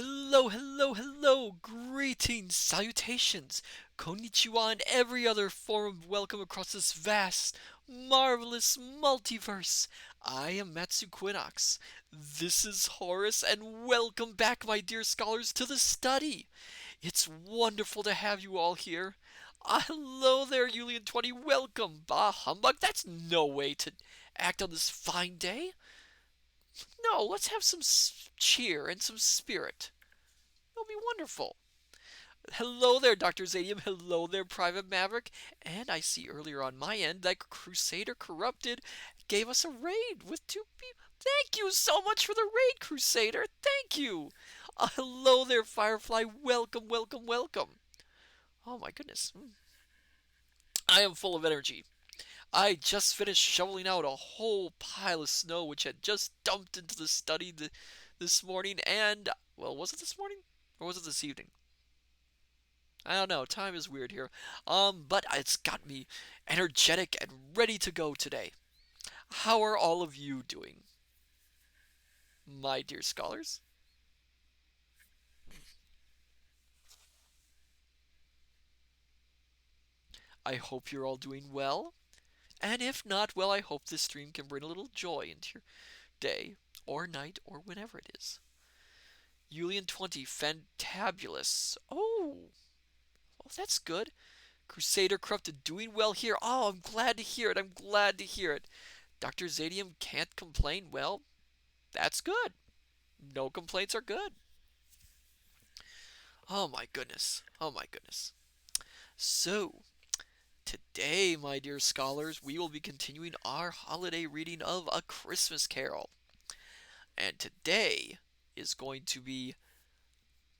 Hello, hello, hello! Greetings, salutations, konnichiwa, and every other form of welcome across this vast, marvelous multiverse. I am Matsu Quinox. This is Horace, and welcome back, my dear scholars, to the study. It's wonderful to have you all here. Hello there, Julian20. Welcome. Bah, humbug. That's no way to act on this fine day. No, let's have some cheer and some spirit. It'll be wonderful. Hello there, Dr. Zadium. Hello there, Private Maverick. And I see earlier on my end that Crusader Corrupted gave us a raid with two people. Thank you so much for the raid, Crusader. Thank you. Hello there, Firefly. Welcome, welcome, welcome. Oh my goodness. I am full of energy. I just finished shoveling out a whole pile of snow which had just dumped into the study this morning, and, well, was it this morning? Or was it this evening? I don't know. Time is weird here. But it's got me energetic and ready to go today. How are all of you doing, my dear scholars? I hope you're all doing well. And if not, well, I hope this stream can bring a little joy into your day or night or whenever it is. Julian20, fantabulous. Oh, well, that's good. Crusader Corrupted doing well here. Oh, I'm glad to hear it. I'm glad to hear it. Dr. Zadium can't complain. Well, that's good. No complaints are good. Oh my goodness. Oh my goodness. So, today, my dear scholars, we will be continuing our holiday reading of A Christmas Carol. And today is going to be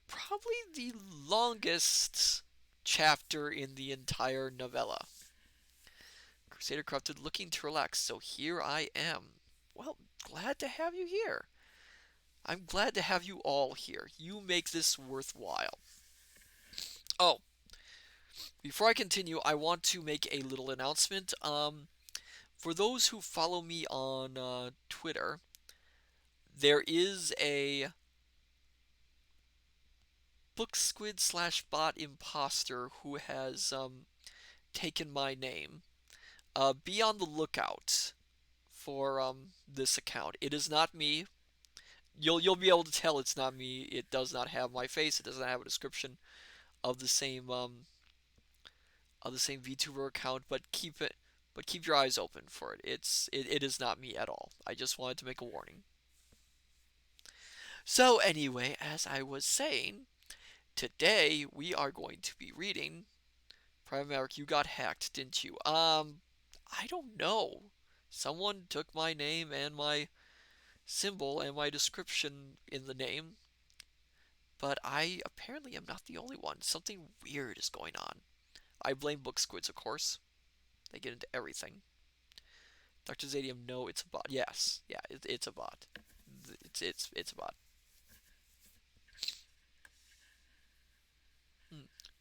probably the longest chapter in the entire novella. Crusader Corrupted looking to relax, so here I am. Well, glad to have you here. I'm glad to have you all here. You make this worthwhile. Oh, before I continue, I want to make a little announcement. For those who follow me on Twitter, there is a book squid slash bot imposter who has taken my name. Be on the lookout for this account. It is not me. You'll be able to tell it's not me. It does not have my face. It does not have a description of the same VTuber account. But keep your eyes open for it. It is not me at all. I just wanted to make a warning. So anyway, as I was saying, today we are going to be reading. Private Maverick, you got hacked, didn't you? I don't know. Someone took my name and my symbol and my description in the name, but I apparently am not the only one. Something weird is going on. I blame book squids, of course. They get into everything. Dr. Zadium, no, it's a bot. Yes, yeah, it's a bot. It's a bot.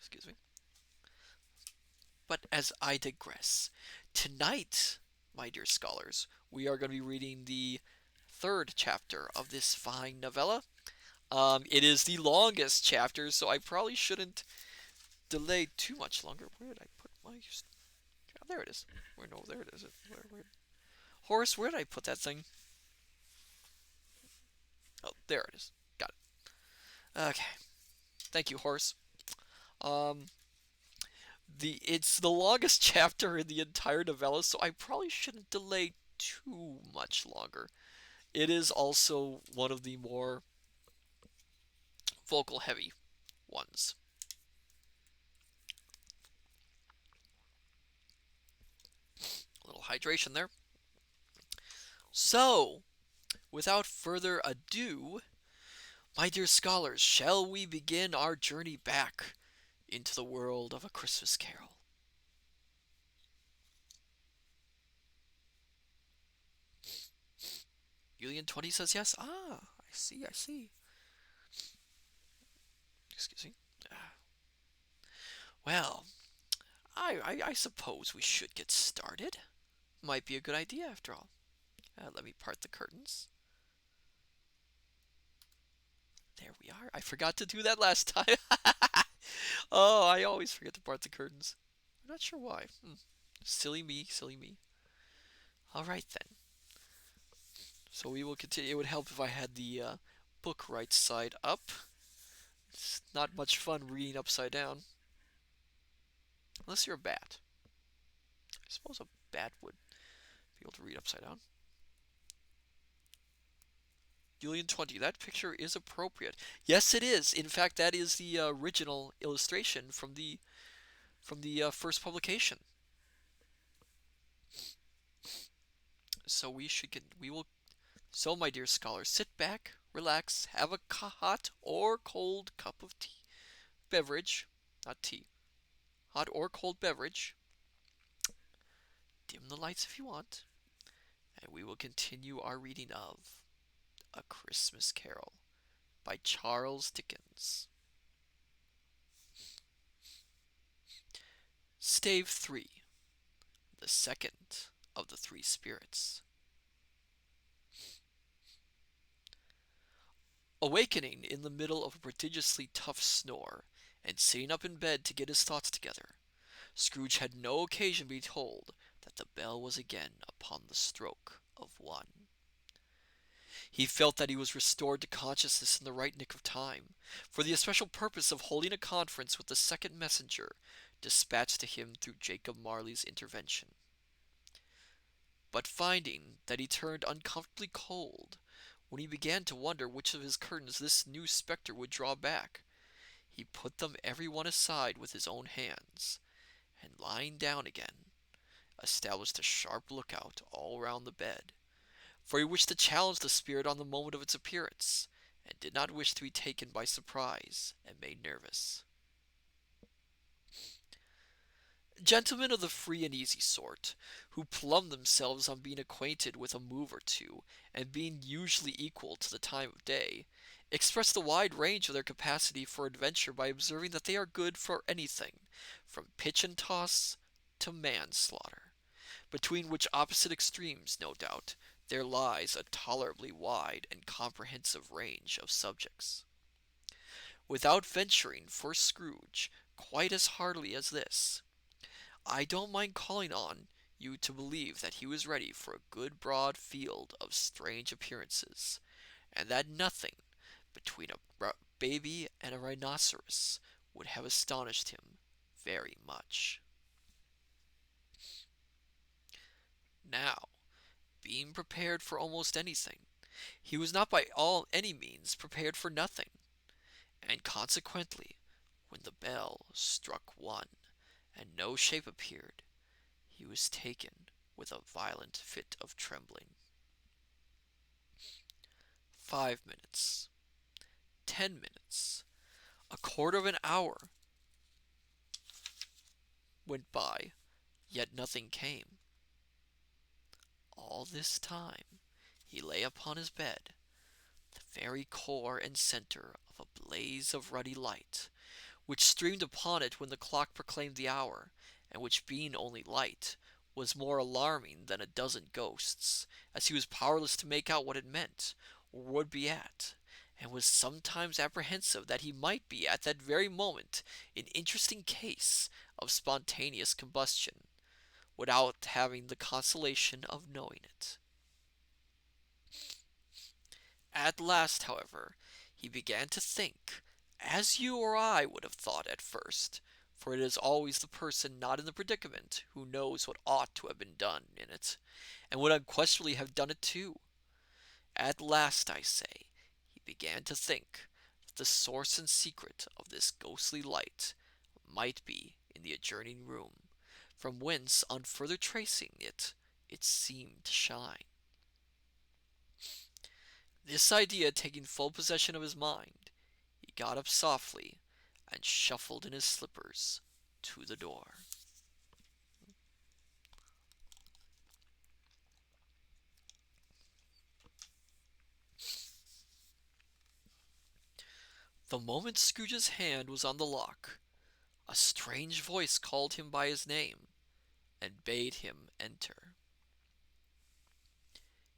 Excuse me. But as I digress, tonight, my dear scholars, we are going to be reading the third chapter of this fine novella. It is the longest chapter, so I probably shouldn't delay too much longer. Where did I put my? Oh, there it is. Where? No, there it is. Where? Horace, where did I put that thing? Oh, there it is. Got it. Okay. Thank you, Horace. Um, it's the longest chapter in the entire novella, so I probably shouldn't delay too much longer. It is also one of the more vocal heavy ones. A little hydration there. So, without further ado, my dear scholars, shall we begin our journey back into the world of A Christmas Carol? Julian20 says yes. Ah, I see, I see. Excuse me. Well, I suppose we should get started. Might be a good idea after all. Let me part the curtains. There we are. I forgot to do that last time. Oh, I always forget to part the curtains. I'm not sure why. Silly me, silly me. All right then. So we will continue. It would help if I had the book right side up. It's not much fun reading upside down. Unless you're a bat. I suppose a bat would be able to read upside down. Julian 20. That picture is appropriate. Yes, it is. In fact, that is the original illustration from the first publication. So we will. So, my dear scholars, sit back, relax, have a hot or cold cup of tea, beverage, not tea, hot or cold beverage. Dim the lights if you want, and we will continue our reading of A Christmas Carol by Charles Dickens. Stave 3, the second of the three spirits. Awakening in the middle of a prodigiously tough snore, and sitting up in bed to get his thoughts together, Scrooge had no occasion to be told that the bell was again upon the stroke of 1. He felt that he was restored to consciousness in the right nick of time, for the especial purpose of holding a conference with the second messenger dispatched to him through Jacob Marley's intervention. But finding that he turned uncomfortably cold when he began to wonder which of his curtains this new spectre would draw back, he put them every one aside with his own hands, and lying down again, established a sharp lookout all round the bed, for he wished to challenge the spirit on the moment of its appearance, and did not wish to be taken by surprise and made nervous. Gentlemen of the free and easy sort, who plumb themselves on being acquainted with a move or two, and being usually equal to the time of day, express the wide range of their capacity for adventure by observing that they are good for anything, from pitch and toss to manslaughter, between which opposite extremes, no doubt, there lies a tolerably wide and comprehensive range of subjects. Without venturing for Scrooge quite as heartily as this, I don't mind calling on you to believe that he was ready for a good broad field of strange appearances, and that nothing between a baby and a rhinoceros would have astonished him very much. Now, being prepared for almost anything, he was not by any means prepared for nothing, and consequently, when the bell struck 1, and no shape appeared, he was taken with a violent fit of trembling. 5 minutes, 10 minutes, a quarter of an hour went by, yet nothing came. All this time he lay upon his bed, the very core and center of a blaze of ruddy light, which streamed upon it when the clock proclaimed the hour, and which, being only light, was more alarming than a dozen ghosts, as he was powerless to make out what it meant, or would be at, and was sometimes apprehensive that he might be at that very moment in interesting case of spontaneous combustion, without having the consolation of knowing it. At last, however, he began to think, as you or I would have thought at first, for it is always the person not in the predicament who knows what ought to have been done in it, and would unquestionably have done it too. At last, I say, he began to think that the source and secret of this ghostly light might be in the adjoining room, from whence, on further tracing it, it seemed to shine. This idea taking full possession of his mind, he got up softly and shuffled in his slippers to the door. The moment Scrooge's hand was on the lock, a strange voice called him by his name and bade him enter.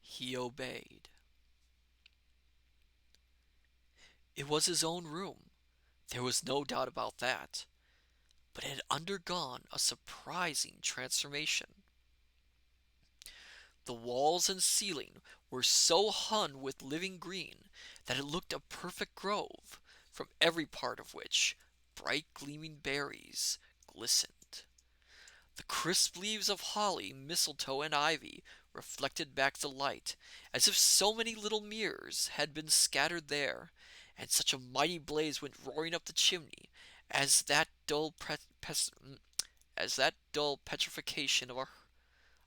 He obeyed. It was his own room. There was no doubt about that. But it had undergone a surprising transformation. The walls and ceiling were so hung with living green that it looked a perfect grove, from every part of which bright gleaming berries glistened. The crisp leaves of holly, mistletoe, and ivy reflected back the light, as if so many little mirrors had been scattered there, and such a mighty blaze went roaring up the chimney as that dull petrification of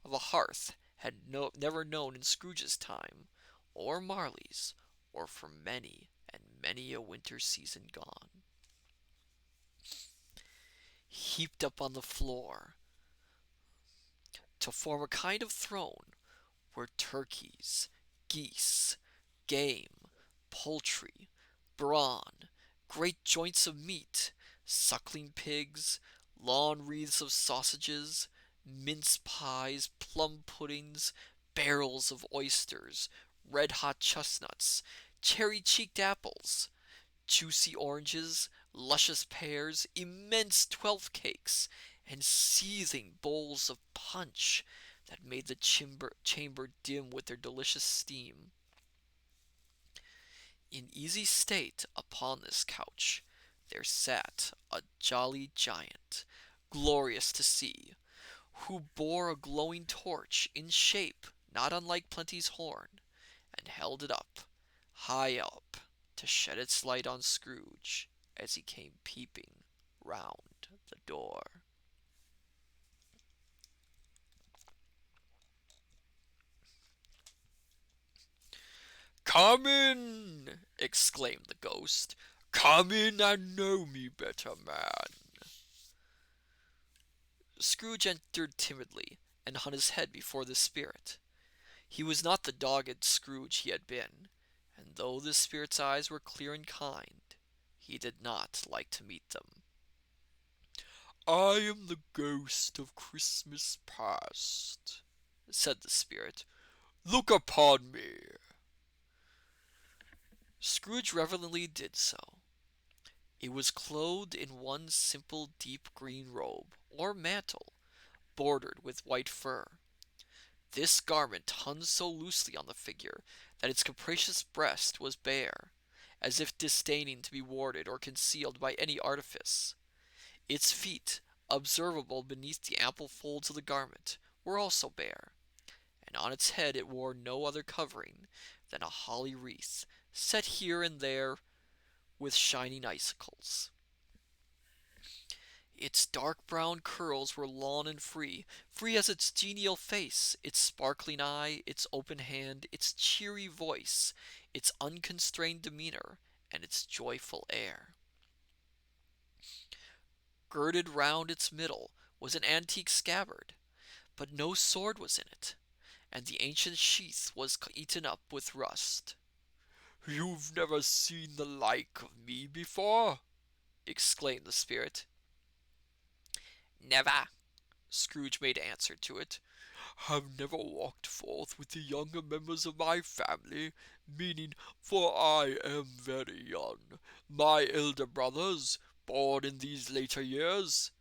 a hearth had never known in Scrooge's time, or Marley's, or for many and many a winter season gone. Heaped up on the floor to form a kind of throne were turkeys, geese, game, poultry, brawn, great joints of meat, suckling pigs, long wreaths of sausages, mince pies, plum puddings, barrels of oysters, red-hot chestnuts, cherry-cheeked apples, juicy oranges, luscious pears, immense twelfth cakes, and seething bowls of punch that made the chamber dim with their delicious steam. In easy state upon this couch there sat a jolly giant, glorious to see, who bore a glowing torch in shape not unlike Plenty's horn, and held it up, high up, to shed its light on Scrooge as he came peeping round the door. "Come in!" exclaimed the ghost. "Come in and know me better, man." Scrooge entered timidly, and hung his head before the spirit. He was not the dogged Scrooge he had been, and though the spirit's eyes were clear and kind, he did not like to meet them. "I am the ghost of Christmas past," said the spirit. "Look upon me." Scrooge reverently did so. It was clothed in one simple deep green robe, or mantle, bordered with white fur. This garment hung so loosely on the figure that its capacious breast was bare, as if disdaining to be warded or concealed by any artifice. Its feet, observable beneath the ample folds of the garment, were also bare, and on its head it wore no other covering than a holly wreath, set here and there with shining icicles. Its dark brown curls were long and free, free as its genial face, its sparkling eye, its open hand, its cheery voice, its unconstrained demeanor, and its joyful air. Girded round its middle was an antique scabbard, but no sword was in it, and the ancient sheath was eaten up with rust. "You've never seen the like of me before?" exclaimed the spirit. "Never," Scrooge made answer to it. "Have never walked forth with the younger members of my family, meaning, for I am very young, my elder brothers, born in these later years?"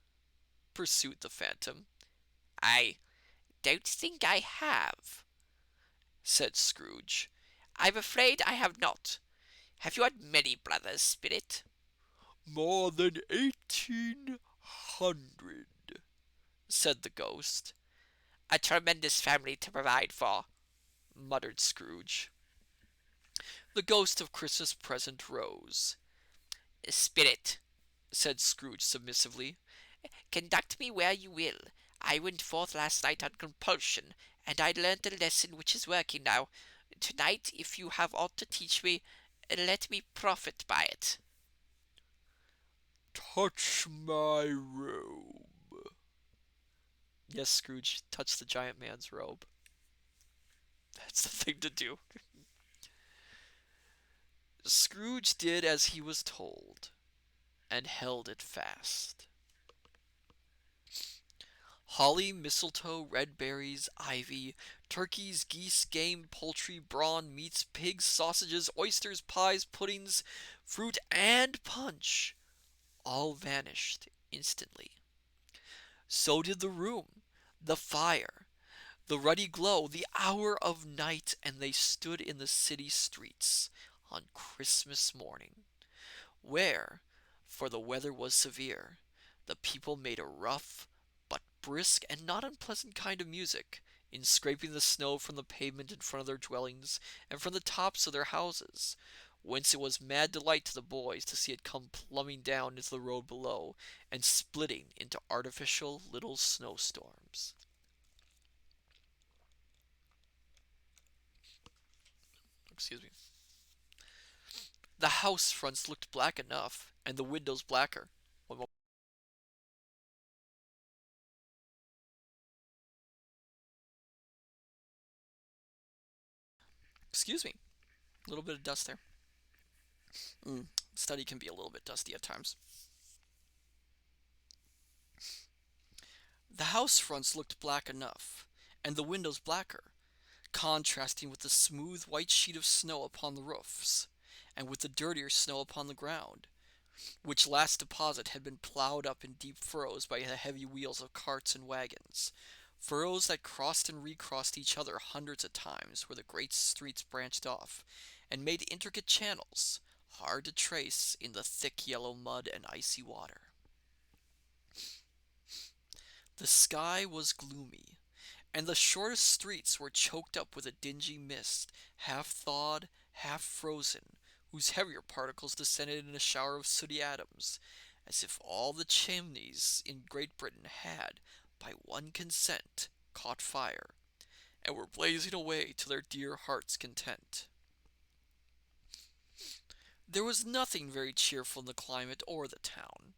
pursued the phantom. "I don't think I have," said Scrooge. "I'm afraid I have not. Have you had many brothers, Spirit?" "More than 1800," said the ghost. "A tremendous family to provide for," muttered Scrooge. The ghost of Christmas present rose. "Spirit," said Scrooge submissively, "conduct me where you will. I went forth last night on compulsion, and I learnt a lesson which is working now. Tonight, if you have aught to teach me, let me profit by it." "Touch my robe." Yes, Scrooge touched the giant man's robe. That's the thing to do. Scrooge did as he was told, and held it fast. Holly, mistletoe, red berries, ivy, turkeys, geese, game, poultry, brawn, meats, pigs, sausages, oysters, pies, puddings, fruit, and punch all vanished instantly. So did the room, the fire, the ruddy glow, the hour of night, and they stood in the city streets on Christmas morning, where, for the weather was severe, the people made a rough but brisk and not unpleasant kind of music in scraping the snow from the pavement in front of their dwellings and from the tops of their houses, whence it was mad delight to the boys to see it come plumbing down into the road below and splitting into artificial little snowstorms. Excuse me. The house fronts looked black enough, and the windows blacker. Excuse me. A little bit of dust there. Study can be a little bit dusty at times. The house fronts looked black enough, and the windows blacker, contrasting with the smooth white sheet of snow upon the roofs, and with the dirtier snow upon the ground, which last deposit had been plowed up in deep furrows by the heavy wheels of carts and wagons, furrows that crossed and recrossed each other hundreds of times where the great streets branched off, and made intricate channels, hard to trace in the thick yellow mud and icy water. The sky was gloomy, and the shortest streets were choked up with a dingy mist, half thawed, half frozen, whose heavier particles descended in a shower of sooty atoms, as if all the chimneys in Great Britain had, by one consent, caught fire, and were blazing away to their dear hearts' content. There was nothing very cheerful in the climate or the town.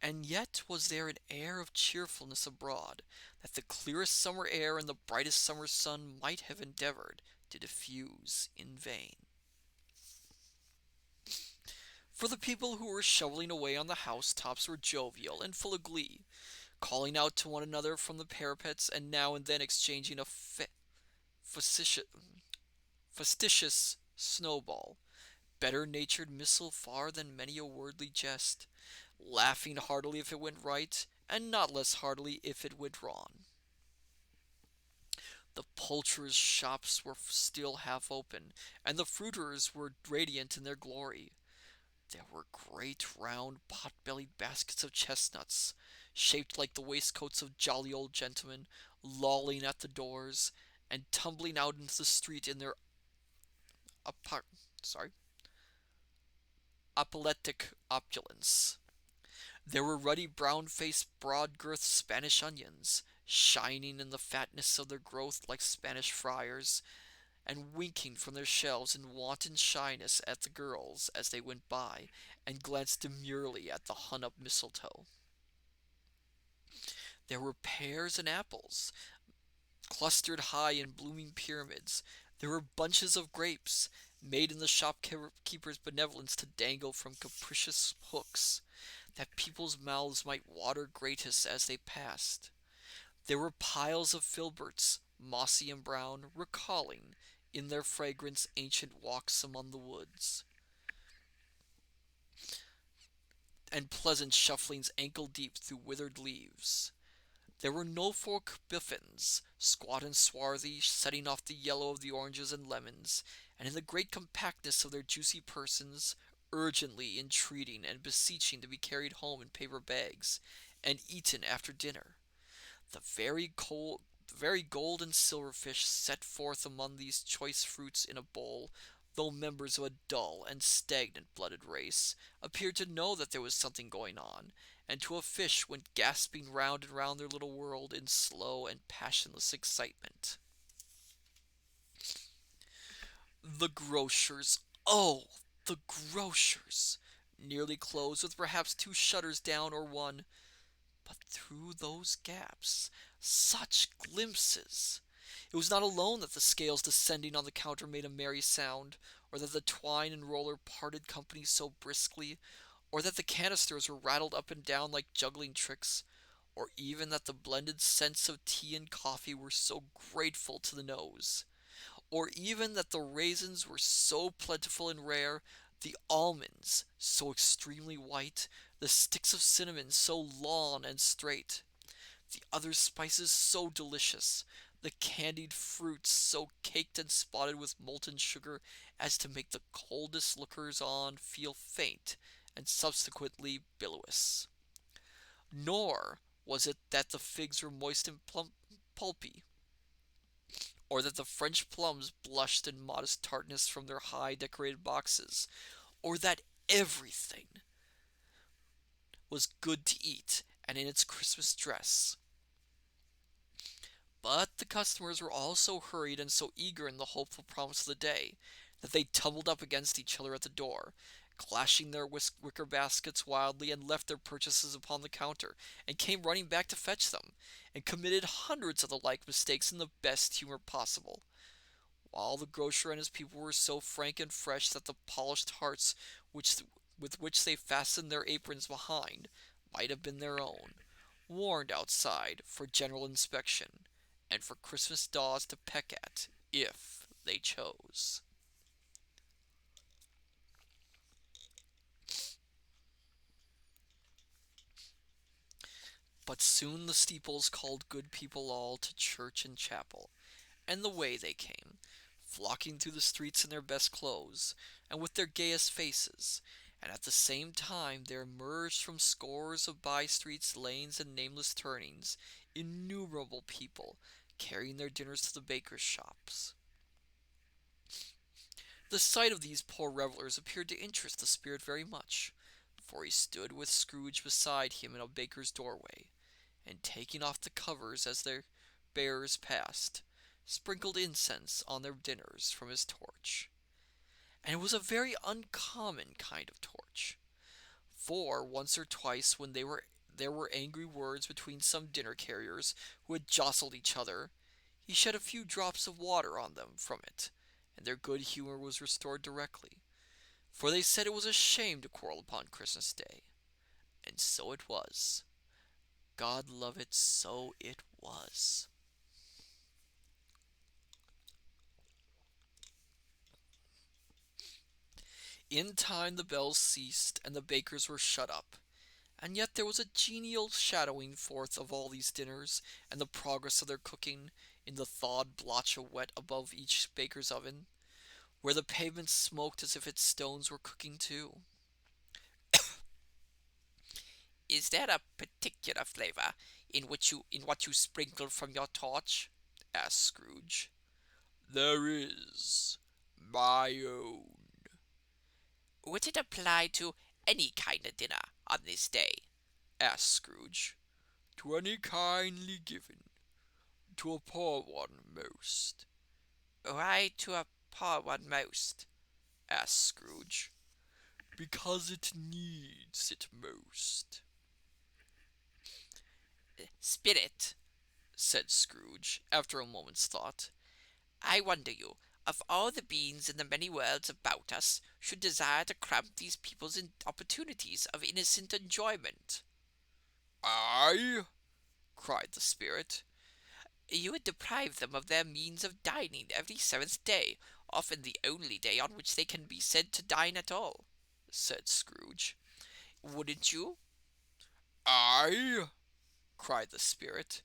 And yet was there an air of cheerfulness abroad that the clearest summer air and the brightest summer sun might have endeavored to diffuse in vain. For the people who were shoveling away on the housetops were jovial and full of glee, calling out to one another from the parapets and now and then exchanging a facetious, facetious snowball, better-natured missile far than many a wordly jest, laughing heartily if it went right, and not less heartily if it went wrong. The poulterers' shops were still half open, and the fruiterers were radiant in their glory. There were great round pot-bellied baskets of chestnuts, shaped like the waistcoats of jolly old gentlemen, lolling at the doors, and tumbling out into the street in their sorry, apoplectic opulence. There were ruddy brown-faced, broad-girthed Spanish onions, shining in the fatness of their growth like Spanish friars, and winking from their shelves in wanton shyness at the girls as they went by, and glanced demurely at the hung-up mistletoe. There were pears and apples, clustered high in blooming pyramids. There were bunches of grapes, made in the shopkeeper's benevolence to dangle from capricious hooks, that people's mouths might water gratis as they passed. There were piles of filberts, mossy and brown, recalling, in their fragrance, ancient walks among the woods, and pleasant shufflings ankle-deep through withered leaves. There were Norfolk biffins, squat and swarthy, setting off the yellow of the oranges and lemons, and in the great compactness of their juicy persons, urgently entreating and beseeching to be carried home in paper bags, and eaten after dinner. The very gold and silver fish set forth among these choice fruits in a bowl, though members of a dull and stagnant blooded race, appeared to know that there was something going on, and to a fish went gasping round and round their little world in slow and passionless excitement. The grocers, oh, the grocers! Nearly closed, with perhaps two shutters down or one. But through those gaps, such glimpses! It was not alone that the scales descending on the counter made a merry sound, or that the twine and roller parted company so briskly, or that the canisters were rattled up and down like juggling tricks, or even that the blended scents of tea and coffee were so grateful to the nose, or even that the raisins were so plentiful and rare, the almonds so extremely white, the sticks of cinnamon so long and straight, the other spices so delicious, the candied fruits so caked and spotted with molten sugar as to make the coldest lookers on feel faint and subsequently bilious. Nor was it that the figs were moist and pulpy, or that the French plums blushed in modest tartness from their high decorated boxes, or that everything was good to eat and in its Christmas dress. But the customers were all so hurried and so eager in the hopeful promise of the day that they tumbled up against each other at the door, clashing their wicker baskets wildly, and left their purchases upon the counter, and came running back to fetch them, and committed hundreds of the like mistakes in the best humor possible, while the grocer and his people were so frank and fresh that the polished hearts with which they fastened their aprons behind might have been their own, warned outside for general inspection, and for Christmas daws to peck at, if they chose. But soon the steeples called good people all to church and chapel, and the way they came, flocking through the streets in their best clothes, and with their gayest faces, and at the same time there emerged from scores of by streets, lanes, and nameless turnings innumerable people, carrying their dinners to the bakers' shops. The sight of these poor revelers appeared to interest the spirit very much, for he stood with Scrooge beside him in a baker's doorway, and taking off the covers as their bearers passed, sprinkled incense on their dinners from his torch. And it was a very uncommon kind of torch, for once or twice when there were angry words between some dinner carriers who had jostled each other, he shed a few drops of water on them from it, and their good humor was restored directly, for they said it was a shame to quarrel upon Christmas Day. And so it was. God love it, so it was. In time the bells ceased, and the bakers were shut up, and yet there was a genial shadowing forth of all these dinners, and the progress of their cooking, in the thawed blotch of wet above each baker's oven, where the pavement smoked as if its stones were cooking too. "Is there a particular flavour in what you sprinkle from your torch?" asked Scrooge. "There is. My own." "Would it apply to any kind of dinner on this day?" asked Scrooge. "To any kindly given. To a poor one most." "Why to a poor one most?" asked Scrooge. "Because it needs it most." "Spirit," said Scrooge, after a moment's thought, "I wonder you, of all the beings in the many worlds about us, should desire to cramp these people's opportunities of innocent enjoyment." "I?" cried the spirit. "You would deprive them of their means of dining every seventh day, often the only day on which they can be said to dine at all," said Scrooge. "Wouldn't you?" "I?" cried the spirit.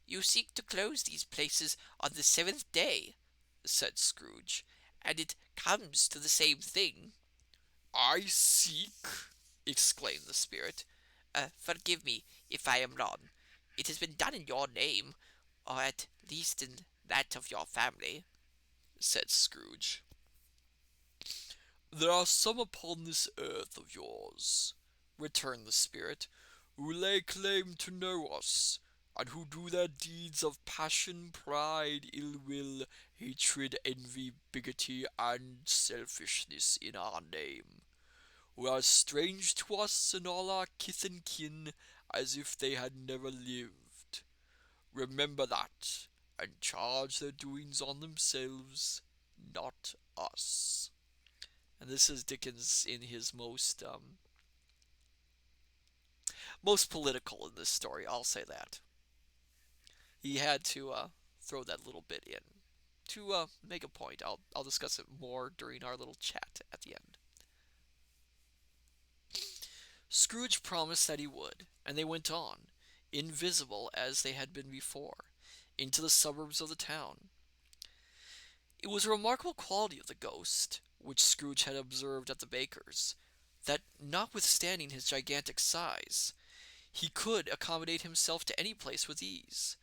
"You seek to close these places on the seventh day," said Scrooge, "and it comes to the same thing." "I seek!" exclaimed the spirit. Forgive me if I am wrong. It has been done in your name, or at least in that of your family," said Scrooge. "There are some upon this earth of yours," returned the spirit, "who lay claim to know us, and who do their deeds of passion, pride, ill will, hatred, envy, bigotry, and selfishness in our name, who are strange to us and all our kith and kin, as if they had never lived. Remember that, and charge their doings on themselves, not us." And this is Dickens in his most Most political in this story, I'll say that. He had to throw that little bit in to make a point. I'll discuss it more during our little chat at the end. Scrooge promised that he would, and they went on, invisible as they had been before, into the suburbs of the town. It was a remarkable quality of the ghost, which Scrooge had observed at the baker's, that notwithstanding his gigantic size, he could accommodate himself to any place with ease,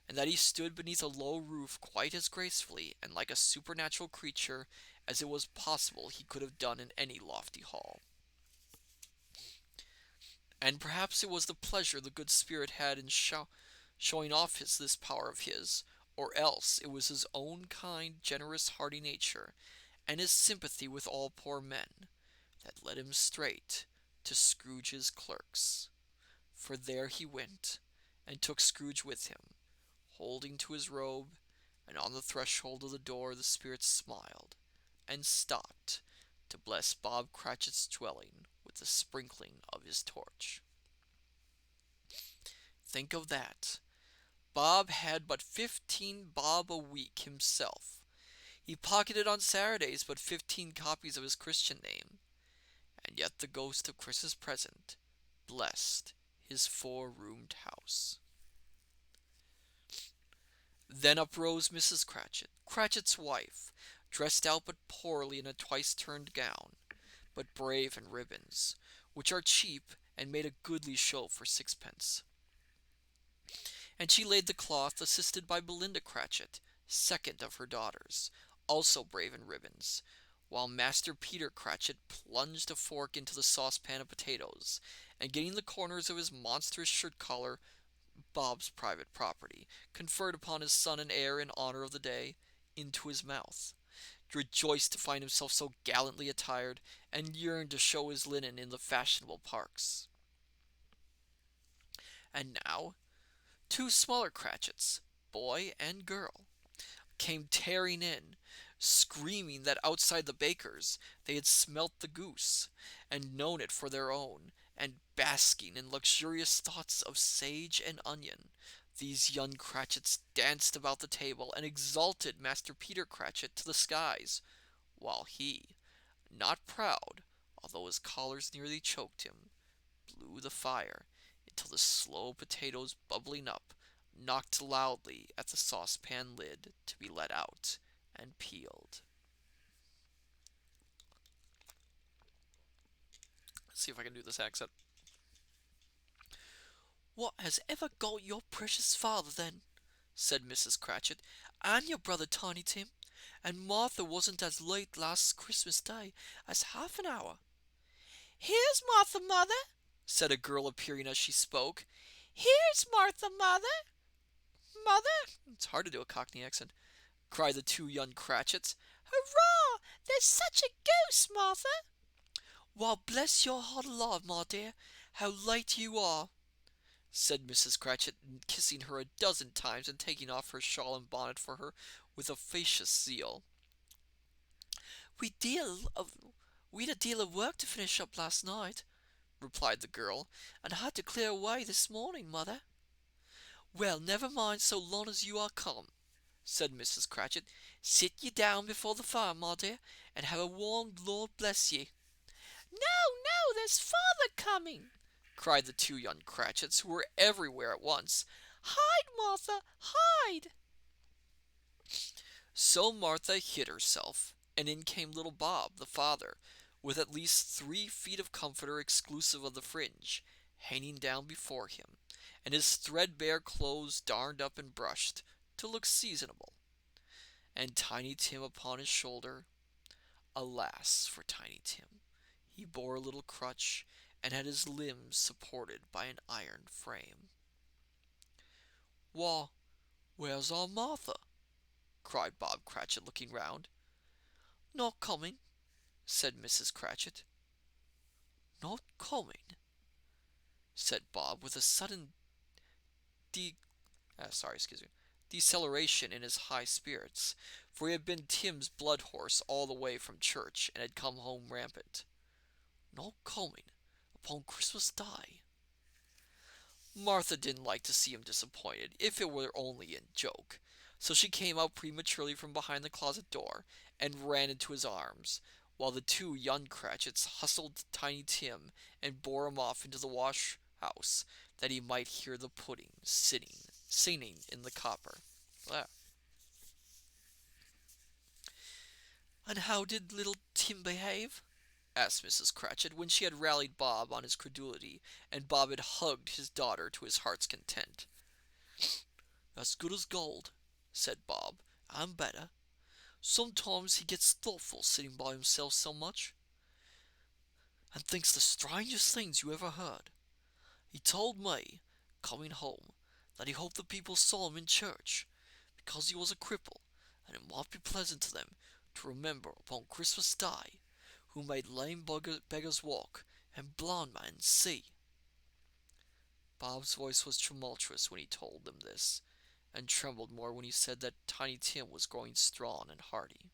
and that he stood beneath a low roof quite as gracefully and like a supernatural creature as it was possible he could have done in any lofty hall. And perhaps it was the pleasure the good spirit had in showing off this power of his, or else it was his own kind, generous, hearty nature, and his sympathy with all poor men, that led him straight to Scrooge's clerks. For there he went, and took Scrooge with him, holding to his robe, and on the threshold of the door the spirit smiled, and stopped to bless Bob Cratchit's dwelling with the sprinkling of his torch. Think of that! Bob had but 15 bob a week himself. He pocketed on Saturdays but 15 copies of his Christian name, and yet the ghost of Christmas present blessed his 4-roomed house. Then uprose Mrs. Cratchit, Cratchit's wife, dressed out but poorly in a twice-turned gown, but brave in ribbons, which are cheap and made a goodly show for sixpence. And she laid the cloth, assisted by Belinda Cratchit, second of her daughters, also brave in ribbons, while Master Peter Cratchit plunged a fork into the saucepan of potatoes, and getting the corners of his monstrous shirt-collar, Bob's private property, conferred upon his son and heir in honor of the day, into his mouth, rejoiced to find himself so gallantly attired, and yearned to show his linen in the fashionable parks. And now 2 smaller Cratchits, boy and girl, came tearing in, screaming that outside the baker's they had smelt the goose, and known it for their own, and basking in luxurious thoughts of sage and onion. These young Cratchits danced about the table, and exalted Master Peter Cratchit to the skies, while he, not proud, although his collars nearly choked him, blew the fire until the slow potatoes bubbling up knocked loudly at the saucepan lid to be let out and peeled. Let's see if I can do this accent. "What has ever got your precious father, then?" said Mrs. Cratchit, "and your brother Tiny Tim? And Martha wasn't as late last Christmas Day as half an hour." "Here's Martha, mother," said a girl, appearing as she spoke. "Here's Martha, mother. Mother!" It's hard to do a Cockney accent, cried the 2 young Cratchits. "Hurrah! There's such a ghost, Martha!" "Why, bless your heart alive, my dear, how late you are!" said Mrs. Cratchit, kissing her a dozen times and taking off her shawl and bonnet for her with officious zeal. "We'd a deal of work to finish up last night," replied the girl, "and had to clear away this morning, mother." "Well, never mind so long as you are come," said Mrs. Cratchit. "Sit ye down before the fire, my dear, and have a warm Lord bless ye." "No, no, there's father coming!" cried the 2 young Cratchits, who were everywhere at once. "Hide, Martha, hide!" So Martha hid herself, and in came little Bob, the father, with at least 3 feet of comforter exclusive of the fringe, hanging down before him, and his threadbare clothes darned up and brushed, to look seasonable, and Tiny Tim upon his shoulder. Alas for Tiny Tim! He bore a little crutch, and had his limbs supported by an iron frame. "Why, where's our Martha?" cried Bob Cratchit, looking round. "Not coming," said Mrs. Cratchit. "Not coming," said Bob, with a sudden deceleration in his high spirits, for he had been Tim's blood horse all the way from church, and had come home rampant. "Not coming upon Christmas Day." Martha didn't like to see him disappointed, if it were only in joke, so she came out prematurely from behind the closet door and ran into his arms, while the two young Cratchits hustled Tiny Tim and bore him off into the wash house that he might hear the pudding singing in the copper. Ah. "And how did little Tim behave?" asked Mrs. Cratchit, when she had rallied Bob on his credulity, and Bob had hugged his daughter to his heart's content. "As good as gold," said Bob, "and better. Sometimes he gets thoughtful sitting by himself so much, and thinks the strangest things you ever heard. He told me, coming home, that he hoped the people saw him in church, because he was a cripple, and it might be pleasant to them to remember upon Christmas Day who made lame beggars walk and blind men see." Bob's voice was tumultuous when he told them this, and trembled more when he said that Tiny Tim was growing strong and hearty.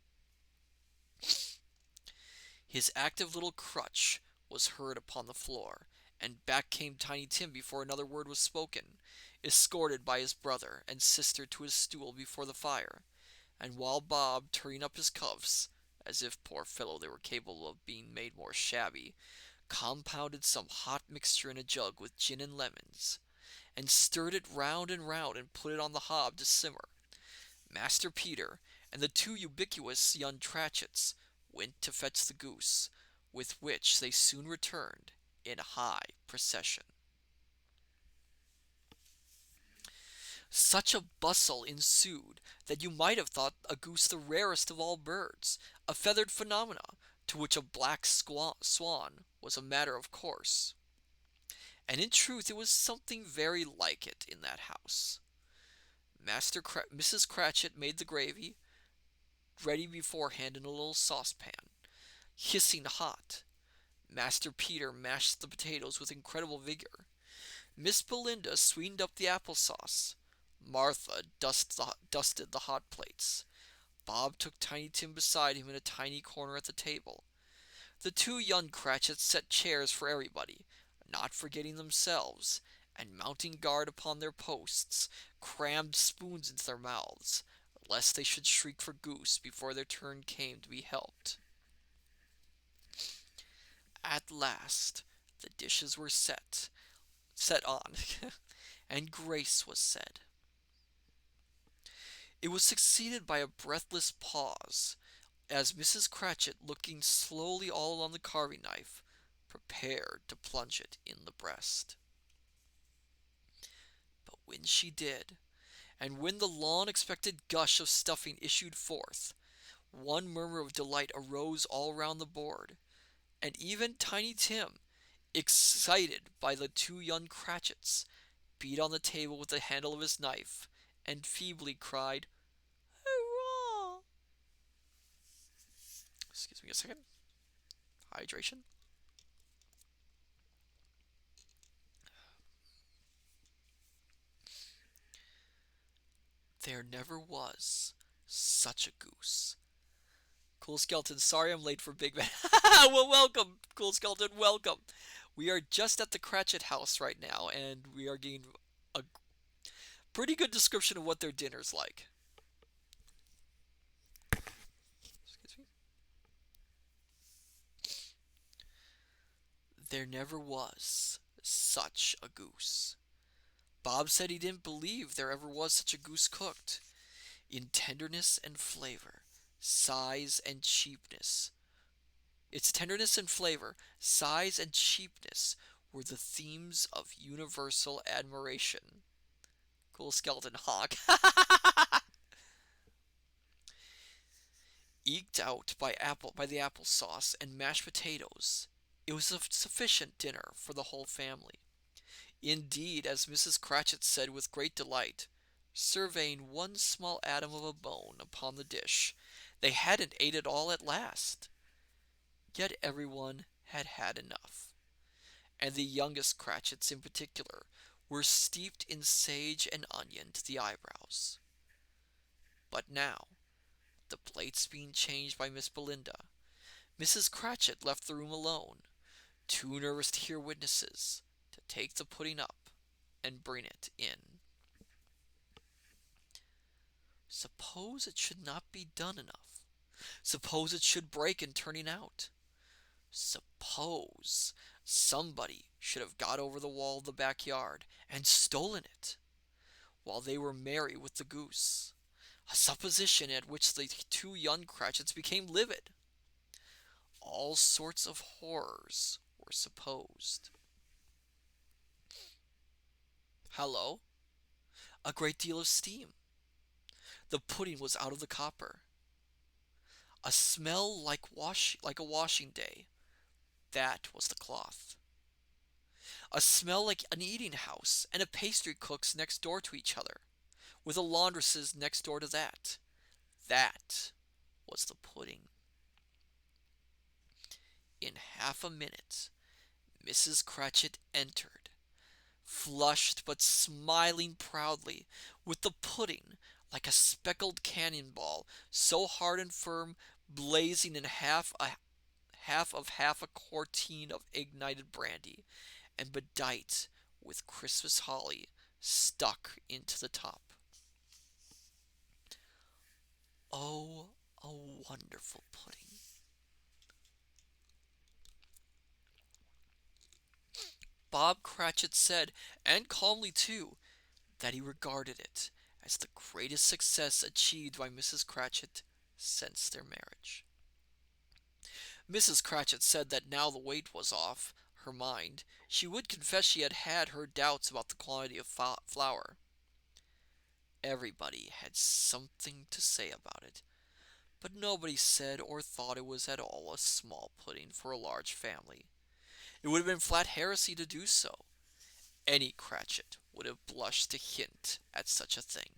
His active little crutch was heard upon the floor, and back came Tiny Tim before another word was spoken, escorted by his brother and sister to his stool before the fire, and while Bob, turning up his cuffs, as if, poor fellow, they were capable of being made more shabby, compounded some hot mixture in a jug with gin and lemons, and stirred it round and put it on the hob to simmer, Master Peter and the two ubiquitous young Cratchits went to fetch the goose, with which they soon returned in high procession. Such a bustle ensued that you might have thought a goose the rarest of all birds, a feathered phenomena, to which a black swan was a matter of course. And in truth it was something very like it in that house. Mrs. Cratchit made the gravy ready beforehand in a little saucepan, hissing hot. Master Peter mashed the potatoes with incredible vigor. Miss Belinda sweetened up the applesauce. Martha dusted the hot plates. Bob took Tiny Tim beside him in a tiny corner at the table. The two young Cratchits set chairs for everybody, not forgetting themselves, and mounting guard upon their posts, crammed spoons into their mouths, lest they should shriek for goose before their turn came to be helped. At last the dishes were set on, and grace was said. It was succeeded by a breathless pause, as Mrs. Cratchit, looking slowly all along the carving knife, prepared to plunge it in the breast. But when she did, and when the long-expected gush of stuffing issued forth, one murmur of delight arose all round the board, and even Tiny Tim, excited by the two young Cratchits, beat on the table with the handle of his knife, and feebly cried, "Hurrah!" Excuse me a second. Hydration. There never was such a goose. Cool Skeleton, sorry I'm late for Big Man. Well, welcome, Cool Skeleton, welcome. We are just at the Cratchit house right now, and we are getting a pretty good description of what their dinner's like. Excuse me. There never was such a goose. Bob said he didn't believe there ever was such a goose cooked. In tenderness and flavor, size and cheapness. Its tenderness and flavor, size and cheapness were the themes of universal admiration. Cool Skeleton honk. Eked out by the applesauce and mashed potatoes, it was a sufficient dinner for the whole family. Indeed, as Mrs. Cratchit said with great delight, surveying one small atom of a bone upon the dish, they hadn't ate it all at last. Yet everyone had had enough, and the youngest Cratchits in particular were steeped in sage and onion to the eyebrows. But now, the plates being changed by Miss Belinda, Mrs. Cratchit left the room alone, too nervous to hear witnesses, to take the pudding up. and bring it in. Suppose it should not be done enough. Suppose it should break in turning out. Suppose somebody should have got over the wall of the backyard and stolen it while they were merry with the goose. A supposition at which the two young Cratchits became livid. All sorts of horrors were supposed. Hello? A great deal of steam. The pudding was out of the copper. A smell like a washing day. That was the cloth. A smell like an eating house and a pastry cook's next door to each other, with a laundress's next door to that. That was the pudding. In half a minute, Mrs. Cratchit entered, flushed but smiling proudly, with the pudding like a speckled cannonball, so hard and firm, blazing in half a quartine of ignited brandy, and bedight with Christmas holly stuck into the top. Oh, a wonderful pudding! Bob Cratchit said, and calmly too, that he regarded it as the greatest success achieved by Mrs. Cratchit since their marriage. Mrs. Cratchit said that now the weight was off her mind, she would confess she had had her doubts about the quantity of flour. Everybody had something to say about it, but nobody said or thought it was at all a small pudding for a large family. It would have been flat heresy to do so. Any Cratchit would have blushed to hint at such a thing.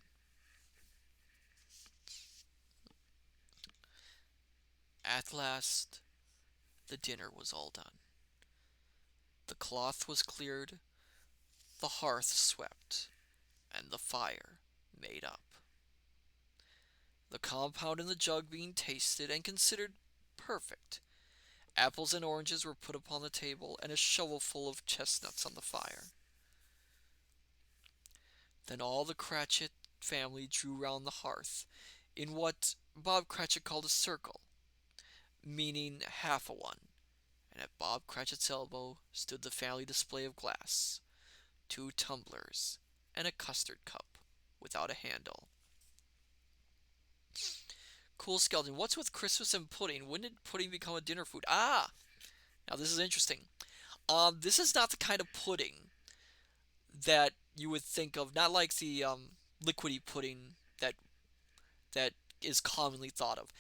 At last, the dinner was all done. The cloth was cleared, the hearth swept, and the fire made up. The compound in the jug being tasted and considered perfect, apples and oranges were put upon the table, and a shovelful of chestnuts on the fire. Then all the Cratchit family drew round the hearth, in what Bob Cratchit called a circle, meaning half a one, and at Bob Cratchit's elbow stood the family display of glass, 2 tumblers, and a custard cup without a handle. Cool Skeleton, what's with Christmas and pudding? When did pudding become a dinner food? Ah! Now this is interesting. This is not the kind of pudding that you would think of, not like the liquidy pudding that is commonly thought of.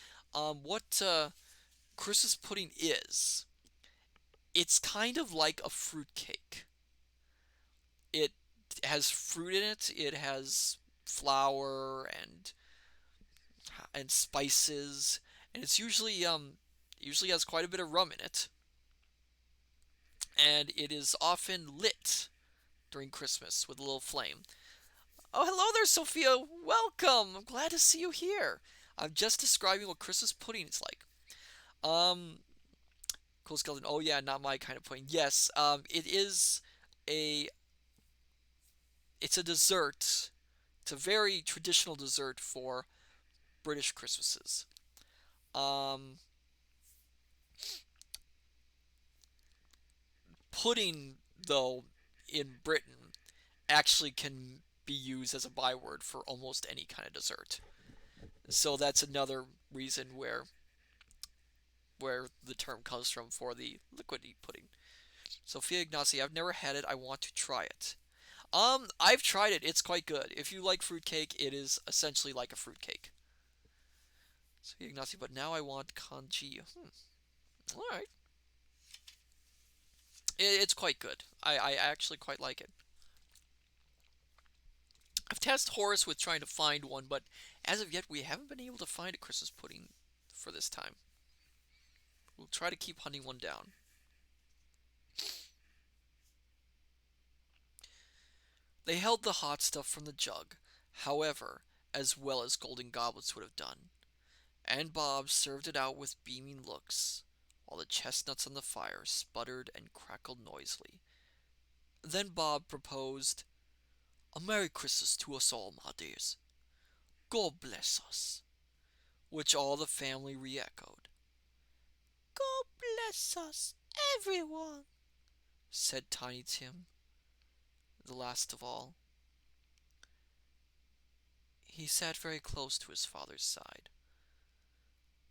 What Christmas pudding is, it's kind of like a fruit cake. It has fruit in it. It has flour and spices, and it's usually has quite a bit of rum in it. And it is often lit during Christmas with a little flame. Oh, hello there, Sophia. Welcome. I'm glad to see you here. I'm just describing what Christmas pudding is like. Um, Cool Skeleton. Oh yeah, not my kind of pudding. Yes, it is a. It's a dessert. It's a very traditional dessert for British Christmases. Um, Pudding, though, in Britain, actually can be used as a byword for almost any kind of dessert. So that's another reason where the term comes from for the liquidy pudding. Sophia Ignazi, I've never had it. I want to try it. I've tried it. It's quite good. If you like fruitcake, it is essentially like a fruitcake. Sophia Ignazi, but now I want congee. All right. It's quite good. I actually quite like it. I've tasked Horace with trying to find one, but as of yet, we haven't been able to find a Christmas pudding for this time. We'll try to keep hunting one down. They held the hot stuff from the jug, however, as well as golden goblets would have done, and Bob served it out with beaming looks, while the chestnuts on the fire sputtered and crackled noisily. Then Bob proposed, A Merry Christmas to us all, my dears. God bless us. Which all the family re-echoed. God bless us, everyone, said Tiny Tim, the last of all. He sat very close to his father's side.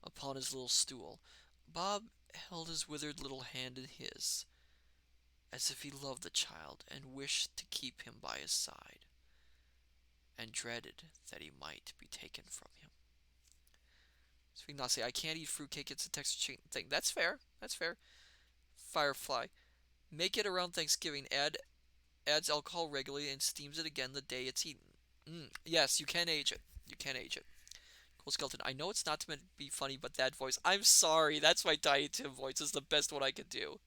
Upon his little stool, Bob held his withered little hand in his, as if he loved the child and wished to keep him by his side, and dreaded that he might be taken from him. So we can not say, I can't eat fruitcake, it's a texture thing. That's fair. That's fair. Firefly. Make it around Thanksgiving. Adds alcohol regularly and steams it again the day it's eaten. Yes, you can age it. You can age it. Cool Skeleton. I know it's not meant to be funny, but that voice. I'm sorry. That's my Tiny Tim voice. It's the best one I could do.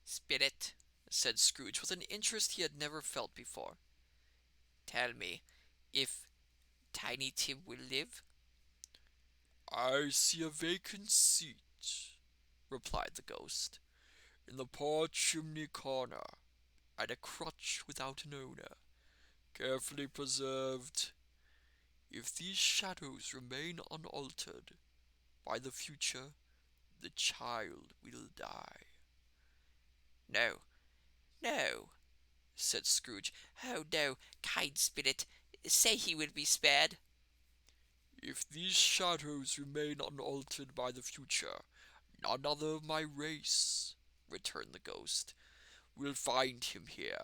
Spirit, said Scrooge with an interest he had never felt before. Tell me, if Tiny Tim will live? I see a vacant seat, replied the ghost, in the porch chimney corner, and a crutch without an owner, carefully preserved. If these shadows remain unaltered, by the future the child will die. No, no, said Scrooge. Oh, no, kind spirit, say he will be spared. If these shadows remain unaltered by the future, none other of my race, returned the ghost, will find him here.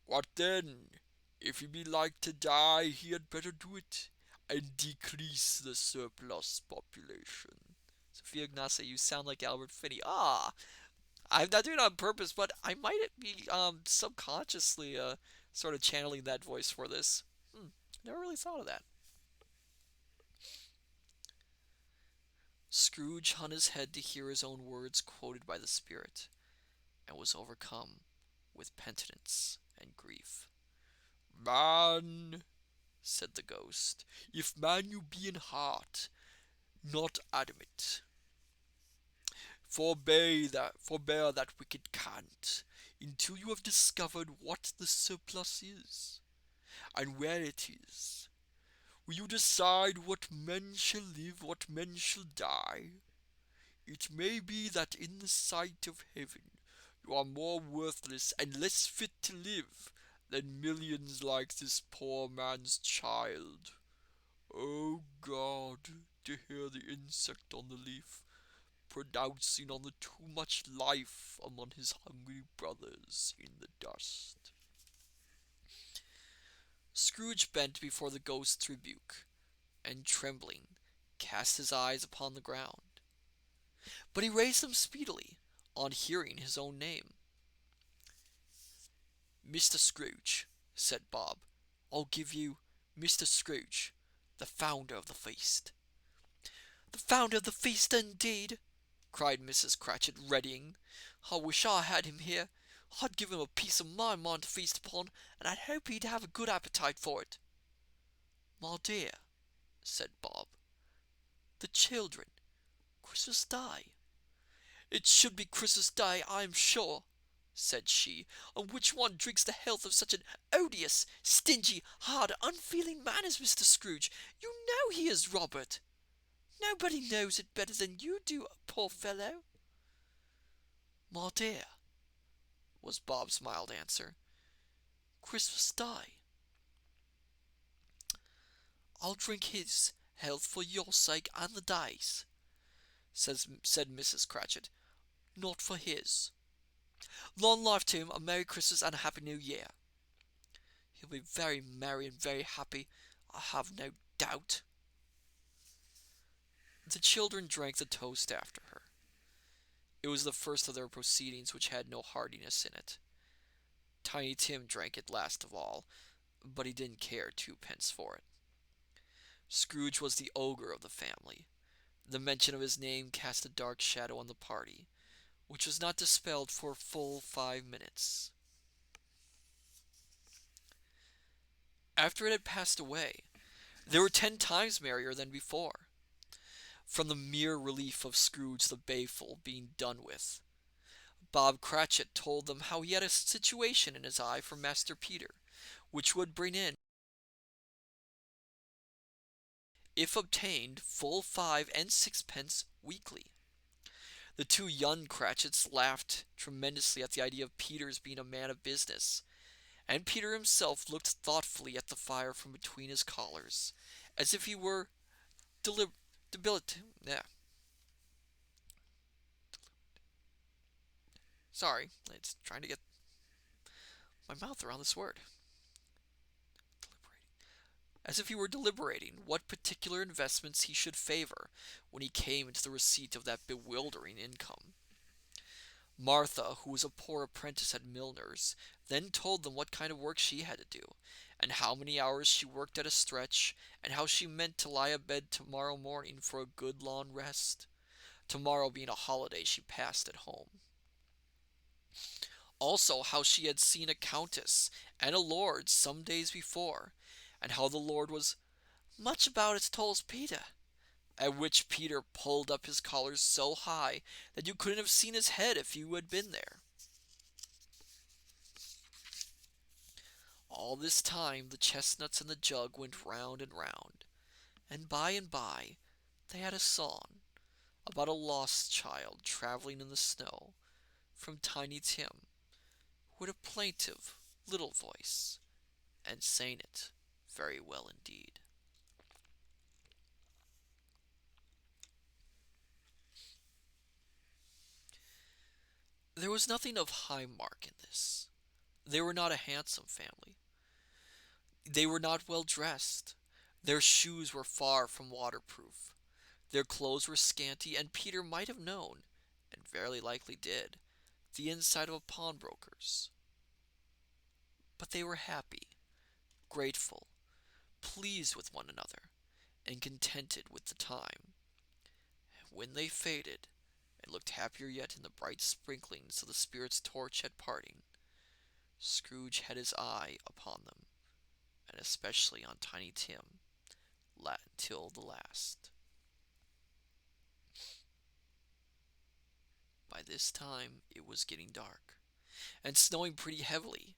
What then? If he be like to die, he had better do it, and decrease the surplus population. Sophia Ignace, you sound like Albert Finney. Ah, I'm not doing it on purpose, but I might be subconsciously sort of channeling that voice for this. Never really thought of that. Scrooge hung his head to hear his own words quoted by the spirit, and was overcome with penitence and grief. Man, said the ghost, if man you be in heart, not adamant, forbear that wicked cant, until you have discovered what the surplus is, and where it is. Will you decide what men shall live, what men shall die? It may be that in the sight of heaven you are more worthless and less fit to live than millions like this poor man's child. Oh God, to hear the insect on the leaf pronouncing on the too much life among his hungry brothers in the dust. Scrooge bent before the ghost's rebuke, and trembling, cast his eyes upon the ground. But he raised them speedily, on hearing his own name. Mr. Scrooge, said Bob, I'll give you Mr. Scrooge, the founder of the feast. The founder of the feast, indeed, cried Mrs. Cratchit, readying. I wish I had him here. I'd give him a piece of my mind to feast upon, and I'd hope he'd have a good appetite for it. My dear, said Bob, the children, Christmas Day. It should be Christmas Day, I am sure, said she, on which one drinks the health of such an odious, stingy, hard, unfeeling man as Mr. Scrooge. You know he is Robert. Nobody knows it better than you do, poor fellow. My dear, was Bob's mild answer, Christmas Day. I'll drink his health for your sake and the day's, said Mrs. Cratchit, not for his. Long life to him, a Merry Christmas and a Happy New Year. He'll be very merry and very happy, I have no doubt. The children drank the toast after her. It was the first of their proceedings which had no heartiness in it. Tiny Tim drank it last of all, but he didn't care twopence for it. Scrooge was the ogre of the family. The mention of his name cast a dark shadow on the party, which was not dispelled for full 5 minutes. After it had passed away, they were 10 times merrier than before. from the mere relief of Scrooge the Bayful being done with. Bob Cratchit told them how he had a situation in his eye for Master Peter, which would bring in, if obtained, full 5 and 6 pence weekly. The two young Cratchits laughed tremendously at the idea of Peter's being a man of business, and Peter himself looked thoughtfully at the fire from between his collars, as if he were debilitated. Yeah, sorry, it's trying to get my mouth around this word. As if he were deliberating what particular investments he should favor when he came into the receipt of that bewildering income. Martha, who was a poor apprentice at Milner's, then told them what kind of work she had to do, and how many hours she worked at a stretch, and how she meant to lie abed tomorrow morning for a good long rest, tomorrow being a holiday she passed at home. Also how she had seen a countess and a lord some days before, and how the lord was much about as tall as Peter, at which Peter pulled up his collars so high that you couldn't have seen his head if you had been there. All this time the chestnuts in the jug went round and round, and by they had a song about a lost child traveling in the snow, from Tiny Tim, with a plaintive little voice, and sang it very well indeed. There was nothing of high mark in this. They were not a handsome family. They were not well dressed. Their shoes were far from waterproof. Their clothes were scanty, and Peter might have known, and very likely did, the inside of a pawnbroker's. But they were happy, grateful, pleased with one another, and contented with the time. And when they faded, and looked happier yet in the bright sprinklings of the spirit's torch at parting, Scrooge had his eye upon them, and especially on Tiny Tim, till the last. By this time it was getting dark, and snowing pretty heavily,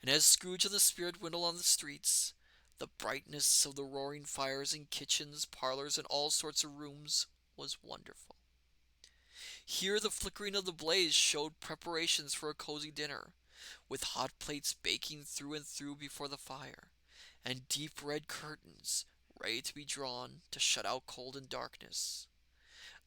and as Scrooge and the spirit went along the streets, the brightness of the roaring fires in kitchens, parlors, and all sorts of rooms was wonderful. Here the flickering of the blaze showed preparations for a cozy dinner, with hot plates baking through and through before the fire, and deep red curtains ready to be drawn to shut out cold and darkness.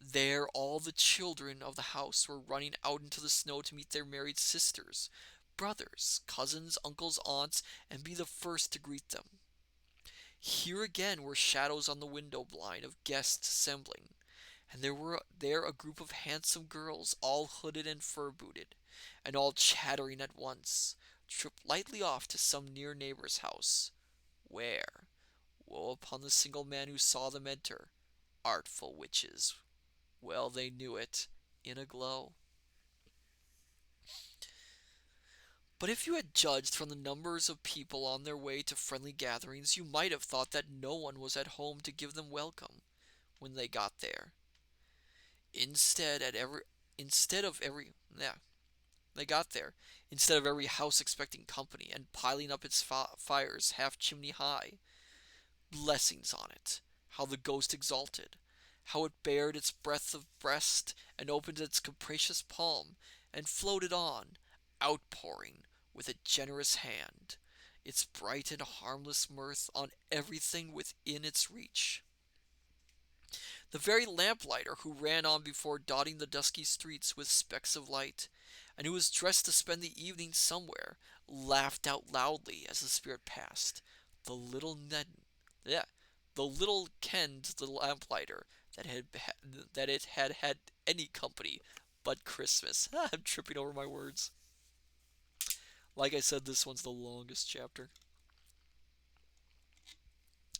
There all the children of the house were running out into the snow to meet their married sisters, brothers, cousins, uncles, aunts, and be the first to greet them. Here again were shadows on the window blind of guests assembling, and there were there a group of handsome girls, all hooded and fur-booted, and all chattering at once, tripped lightly off to some near neighbor's house, where, woe upon the single man who saw them enter, artful witches, well they knew it, in a glow. But if you had judged from the numbers of people on their way to friendly gatherings, you might have thought that no one was at home to give them welcome when they got there. Instead, at every instead of every yeah, they got there instead of every house expecting company and piling up its fires half chimney high. Blessings on it! How the ghost exulted! How it bared its breadth of breast, and opened its capacious palm, and floated on, outpouring, with a generous hand, its bright and harmless mirth on everything within its reach. The very lamplighter who ran on before dotting the dusky streets with specks of light, and who was dressed to spend the evening somewhere, laughed out loudly as the spirit passed. The little Ned, yeah, the little kenned the lamplighter that it had any company but Christmas. I'm tripping over my words. Like I said, this one's the longest chapter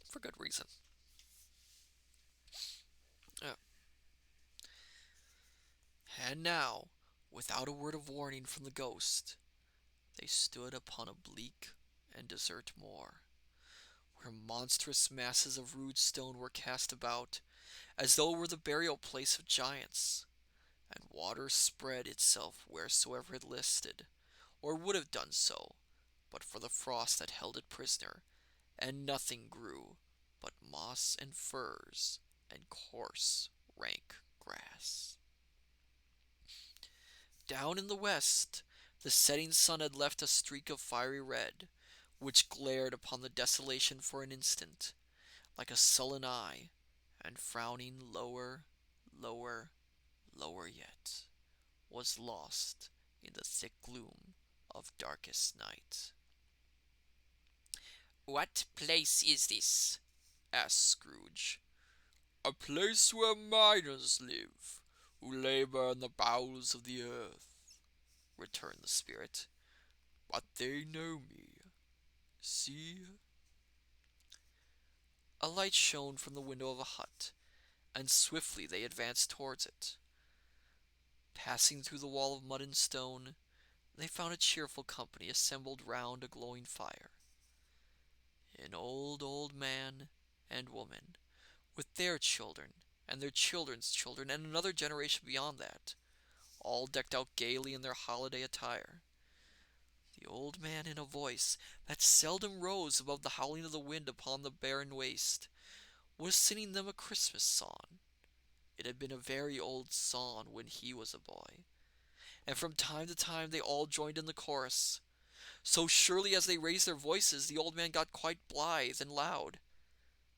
for good reason. Yeah. And now, without a word of warning from the ghost, they stood upon a bleak and desert moor, where monstrous masses of rude stone were cast about, as though it were the burial place of giants, and water spread itself wheresoever it listed, or would have done so, but for the frost that held it prisoner, and nothing grew but moss and furze and coarse, rank grass. Down in the west, the setting sun had left a streak of fiery red, which glared upon the desolation for an instant, like a sullen eye, and frowning lower, lower, lower yet, was lost in the thick gloom of darkest night. "What place is this?" asked Scrooge. "A place where miners live, who labor in the bowels of the earth," returned the spirit. "But they know me. See?" A light shone from the window of a hut, and swiftly they advanced towards it. Passing through the wall of mud and stone, they found a cheerful company assembled round a glowing fire. An old man and woman, with their children, and their children's children, and another generation beyond that, all decked out gaily in their holiday attire. The old man, in a voice that seldom rose above the howling of the wind upon the barren waste, was singing them a Christmas song. It had been a very old song when he was a boy, and from time to time they all joined in the chorus. So surely as they raised their voices, the old man got quite blithe and loud,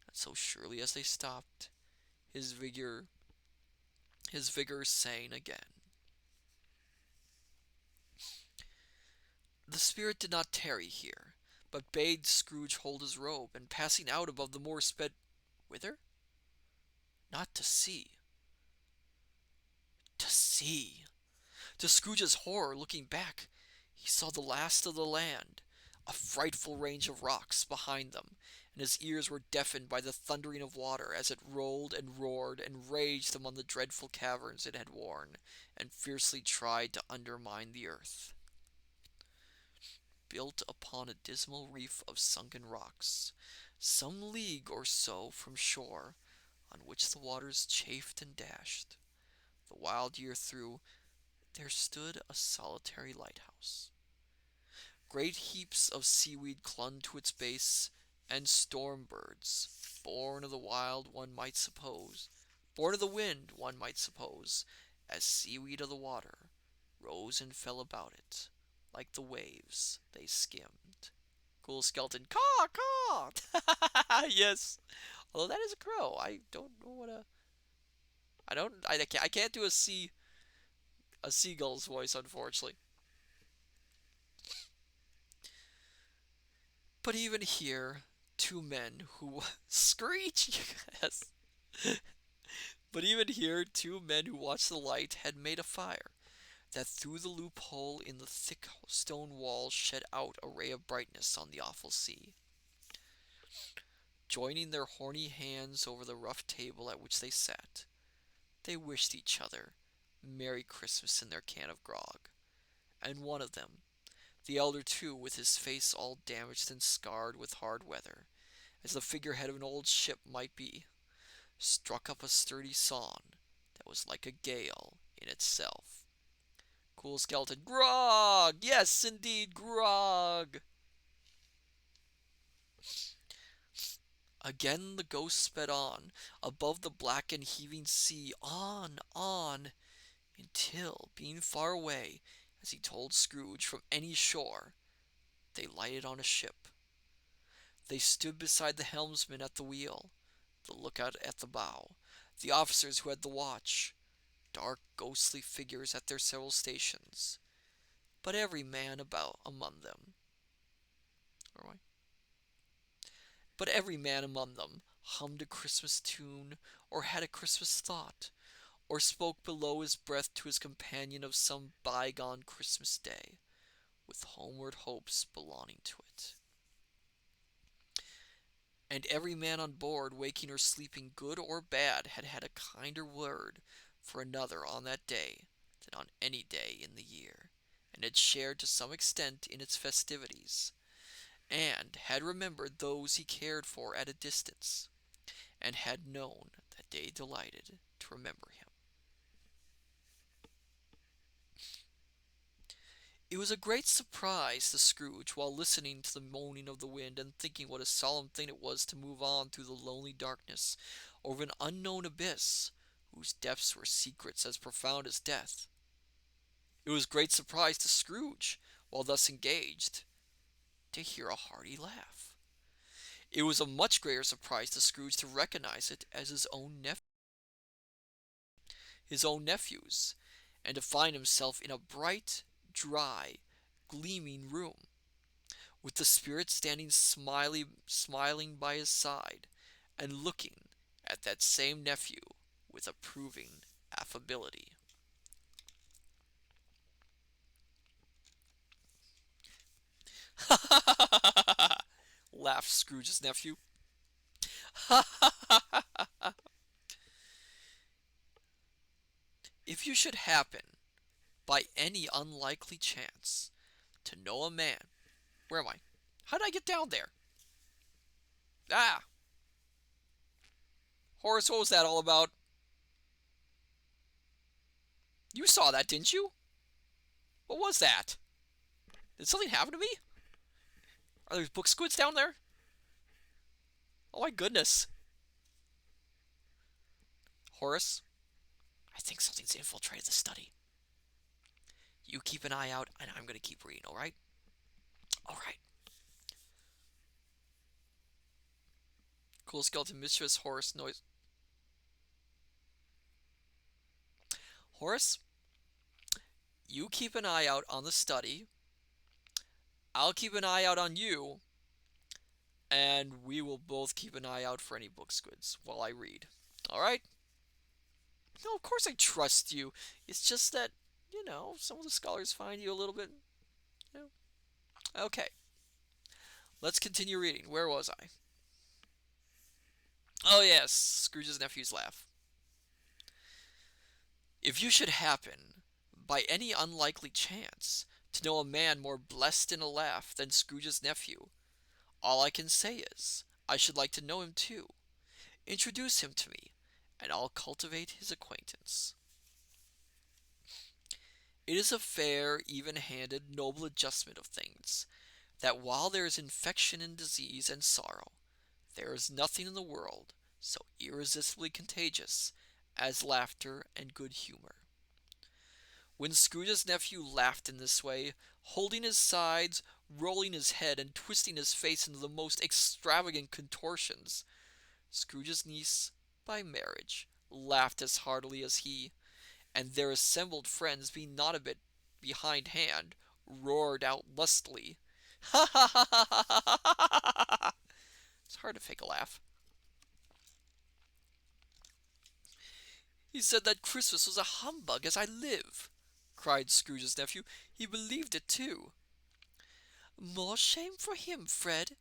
and so surely as they stopped, his vigor sang again. The spirit did not tarry here, but bade Scrooge hold his robe, and passing out above the moor sped whither? Not to sea. To sea! To Scrooge's horror, looking back, he saw the last of the land, a frightful range of rocks behind them, and his ears were deafened by the thundering of water as it rolled and roared and raged among the dreadful caverns it had worn, and fiercely tried to undermine the earth. Built upon a dismal reef of sunken rocks, some league or so from shore, on which the waters chafed and dashed, the wild year through, there stood a solitary lighthouse. Great heaps of seaweed clung to its base, and storm birds, born of the wind, one might suppose, as seaweed of the water, rose and fell about it, like the waves they skimmed. Cool skeleton, caw, caw! Yes, although that is a crow. I don't know what a. I can't do a seagull's voice, unfortunately. But even here, two men who screech. Yes. But even here, two men who watched the light had made a fire that through the loophole in the thick stone wall shed out a ray of brightness on the awful sea. Joining their horny hands over the rough table at which they sat, they wished each other Merry Christmas in their can of grog, and one of them, the elder too, with his face all damaged and scarred with hard weather, as the figurehead of an old ship might be, struck up a sturdy song that was like a gale in itself. Cool skeleton, grog! Yes, indeed, grog! Again the ghost sped on, above the black and heaving sea, on, until, being far away, as he told Scrooge, from any shore, they lighted on a ship. They stood beside the helmsman at the wheel, the lookout at the bow, the officers who had the watch, dark ghostly figures at their several stations, but every man about among them. But every man among them hummed a Christmas tune, or had a Christmas thought, or spoke below his breath to his companion of some bygone Christmas day, with homeward hopes belonging to it. And every man on board, waking or sleeping, good or bad, had had a kinder word for another on that day than on any day in the year, and had shared to some extent in its festivities, and had remembered those he cared for at a distance, and had known that they delighted to remember him. It was a great surprise to Scrooge, while listening to the moaning of the wind and thinking what a solemn thing it was to move on through the lonely darkness over an unknown abyss whose depths were secrets as profound as death. It was great surprise to Scrooge, while thus engaged, to hear a hearty laugh. It was a much greater surprise to Scrooge to recognize it as his own nephew's, and to find himself in a bright, dry, gleaming room, with the spirit standing smiling by his side, and looking at that same nephew with approving affability. "Ha ha ha ha ha ha!" laughed Scrooge's nephew. "Ha ha ha ha ha! If you should happen, by any unlikely chance, to know a man. Where am I? How did I get down there? Ah! Horace, what was that all about? You saw that, didn't you? What was that? Did something happen to me? Are there book squids down there? Oh my goodness. Horace, I think something's infiltrated the study. You keep an eye out, and I'm going to keep reading, alright? Alright. Cool skeleton mistress, Horace, noise. Horace, you keep an eye out on the study. I'll keep an eye out on you. And we will both keep an eye out for any book squids while I read. Alright? No, of course I trust you. It's just that, some of the scholars find you a little bit. Okay. Let's continue reading. Where was I? Oh, yes. Scrooge's nephew's laugh. If you should happen, by any unlikely chance, to know a man more blessed in a laugh than Scrooge's nephew, all I can say is, I should like to know him too. Introduce him to me, and I'll cultivate his acquaintance. It is a fair, even-handed, noble adjustment of things, that while there is infection and disease and sorrow, there is nothing in the world so irresistibly contagious as laughter and good humor. When Scrooge's nephew laughed in this way, holding his sides, rolling his head, and twisting his face into the most extravagant contortions, Scrooge's niece, by marriage, laughed as heartily as he, and their assembled friends, being not a bit behindhand, roared out lustily, "Ha ha ha ha ha ha ha ha!" It's hard to fake a laugh. "He said that Christmas was a humbug, as I live!" cried Scrooge's nephew. "He believed it, too." "More shame for him, Fred,"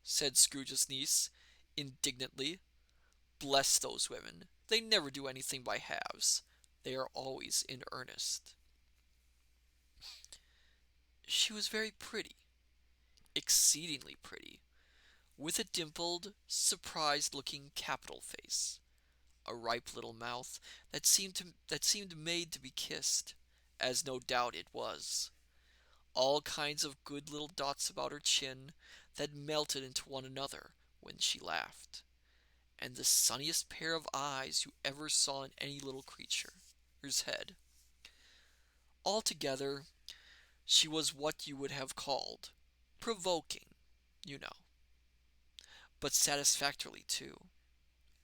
said Scrooge's niece, indignantly. "Bless those women! They never do anything by halves. They are always in earnest." She was very pretty, exceedingly pretty, with a dimpled, surprised-looking capital face, a ripe little mouth that seemed made to be kissed, as no doubt it was, all kinds of good little dots about her chin that melted into one another when she laughed, and the sunniest pair of eyes you ever saw in any little creature's head. Altogether, she was what you would have called provoking, you know, but satisfactorily too.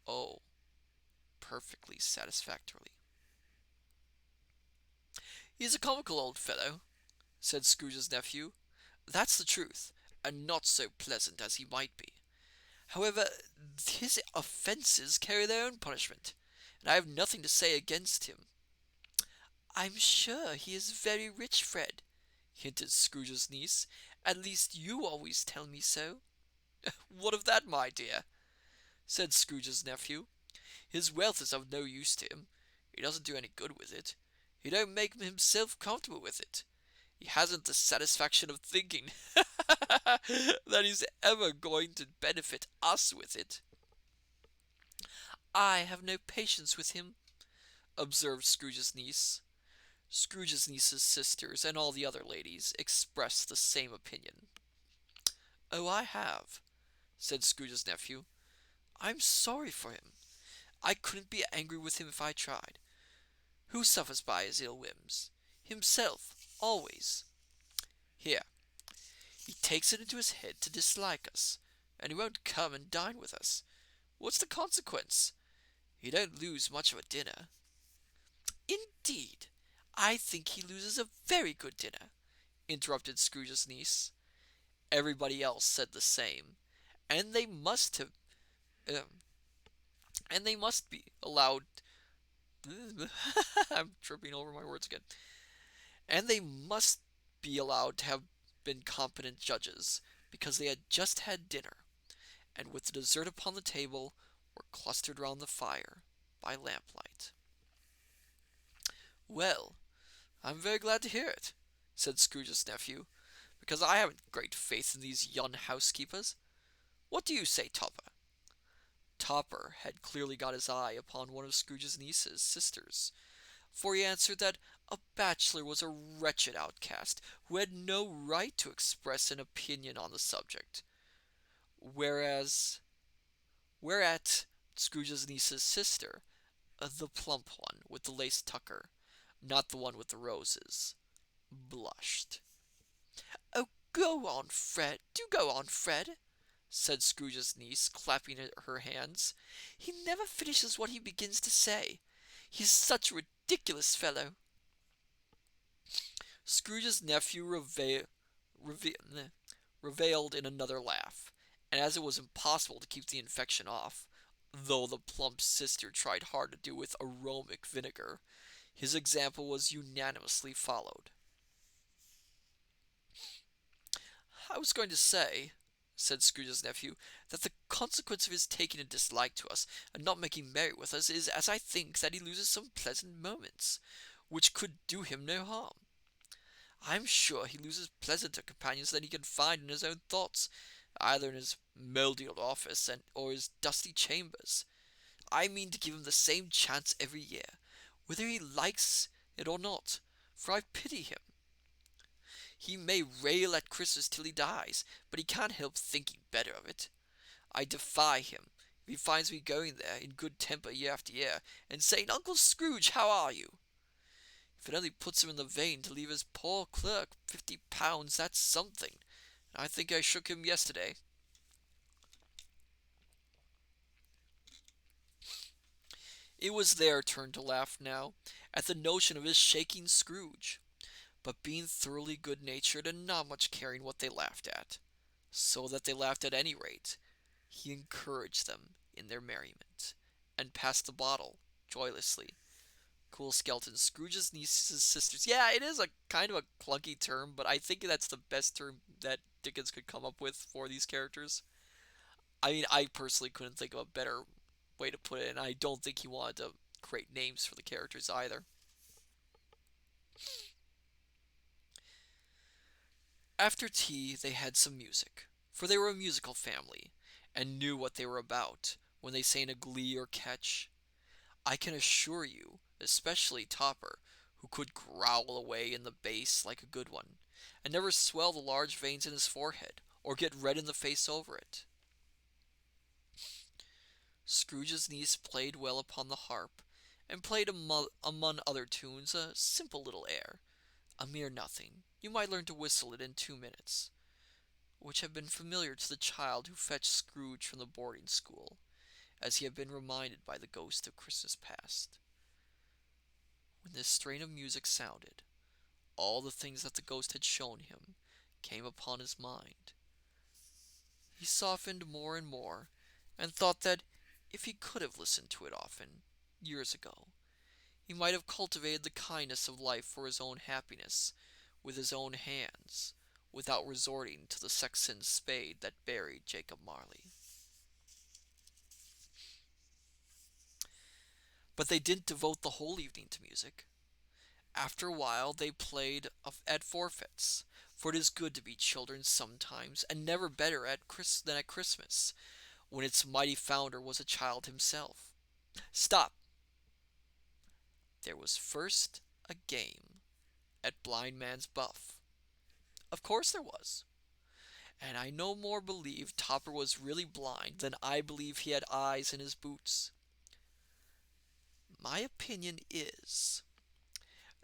Oh, perfectly satisfactorily. "He's a comical old fellow," said Scrooge's nephew. "That's the truth, and not so pleasant as he might be. However, his offences carry their own punishment, and I have nothing to say against him." "I'm sure he is very rich, Fred," hinted Scrooge's niece. "At least you always tell me so." "What of that, my dear?" said Scrooge's nephew. "His wealth is of no use to him. He doesn't do any good with it. He don't make himself comfortable with it. He hasn't the satisfaction of thinking that he's ever going to benefit us with it." I have no patience with him," observed Scrooge's niece. Scrooge's niece's sisters and all the other ladies expressed the same opinion. "Oh, I have," said Scrooge's nephew. "I'm sorry for him. I couldn't be angry with him if I tried. Who suffers by his ill whims? Himself, always. Here, he takes it into his head to dislike us, and he won't come and dine with us. What's the consequence? He don't lose much of a dinner." "Indeed, I think he loses a very good dinner," interrupted Scrooge's niece. Everybody else said the same, and they must have, um, and they must be allowed. I'm tripping over my words again. And they must be allowed to have been competent judges, because they had just had dinner, and with the dessert upon the table, were clustered round the fire by lamplight. "Well, I'm very glad to hear it," said Scrooge's nephew, "because I haven't great faith in these young housekeepers. What do you say, Topper?" Topper had clearly got his eye upon one of Scrooge's niece's sisters, for he answered that a bachelor was a wretched outcast who had no right to express an opinion on the subject. Whereat Scrooge's niece's sister, the plump one with the lace tucker, not the one with the roses, blushed. "Oh, go on, Fred! Do go on, Fred!" said Scrooge's niece, clapping her hands. "He never finishes what he begins to say. He's such a ridiculous fellow." Scrooge's nephew reviled in another laugh, and as it was impossible to keep the infection off, though the plump sister tried hard to do with aromatic vinegar, his example was unanimously followed. "I was going to say," said Scrooge's nephew, "that the consequence of his taking a dislike to us, and not making merry with us, is, as I think, that he loses some pleasant moments, which could do him no harm. I'm sure he loses pleasanter companions than he can find in his own thoughts, either in his moulded office or his dusty chambers. I mean to give him the same chance every year, whether he likes it or not, for I pity him. He may rail at Christmas till he dies, but he can't help thinking better of it. I defy him, if he finds me going there in good temper year after year, and saying, 'Uncle Scrooge, how are you?' If it only puts him in the vein to leave his poor clerk £50, that's something. I think I shook him yesterday." It was their turn to laugh now, at the notion of his shaking Scrooge, but being thoroughly good-natured and not much caring what they laughed at, so that they laughed at any rate, he encouraged them in their merriment, and passed the bottle joyously. Cool skeleton. Scrooge's niece's sisters. Yeah, it is a kind of a clunky term, but I think that's the best term that Dickens could come up with for these characters. I mean, I personally couldn't think of a better way to put it, and I don't think he wanted to create names for the characters either. After tea, they had some music, for they were a musical family, and knew what they were about when they sang a glee or catch. I can assure you, especially Topper, who could growl away in the bass like a good one, and never swell the large veins in his forehead, or get red in the face over it. Scrooge's niece played well upon the harp, and played among other tunes a simple little air, a mere nothing, you might learn to whistle it in 2 minutes, which had been familiar to the child who fetched Scrooge from the boarding school, as he had been reminded by the ghost of Christmas past. When this strain of music sounded, all the things that the ghost had shown him came upon his mind. He softened more and more, and thought that if he could have listened to it often, years ago, he might have cultivated the kindness of life for his own happiness with his own hands, without resorting to the sexton's spade that buried Jacob Marley. But they didn't devote the whole evening to music. After a while they played at forfeits, for it is good to be children sometimes, and never better than at Christmas, when its mighty founder was a child himself. Stop! There was first a game at Blind Man's Buff. Of course there was. And I no more believe Topper was really blind than I believe he had eyes in his boots. My opinion is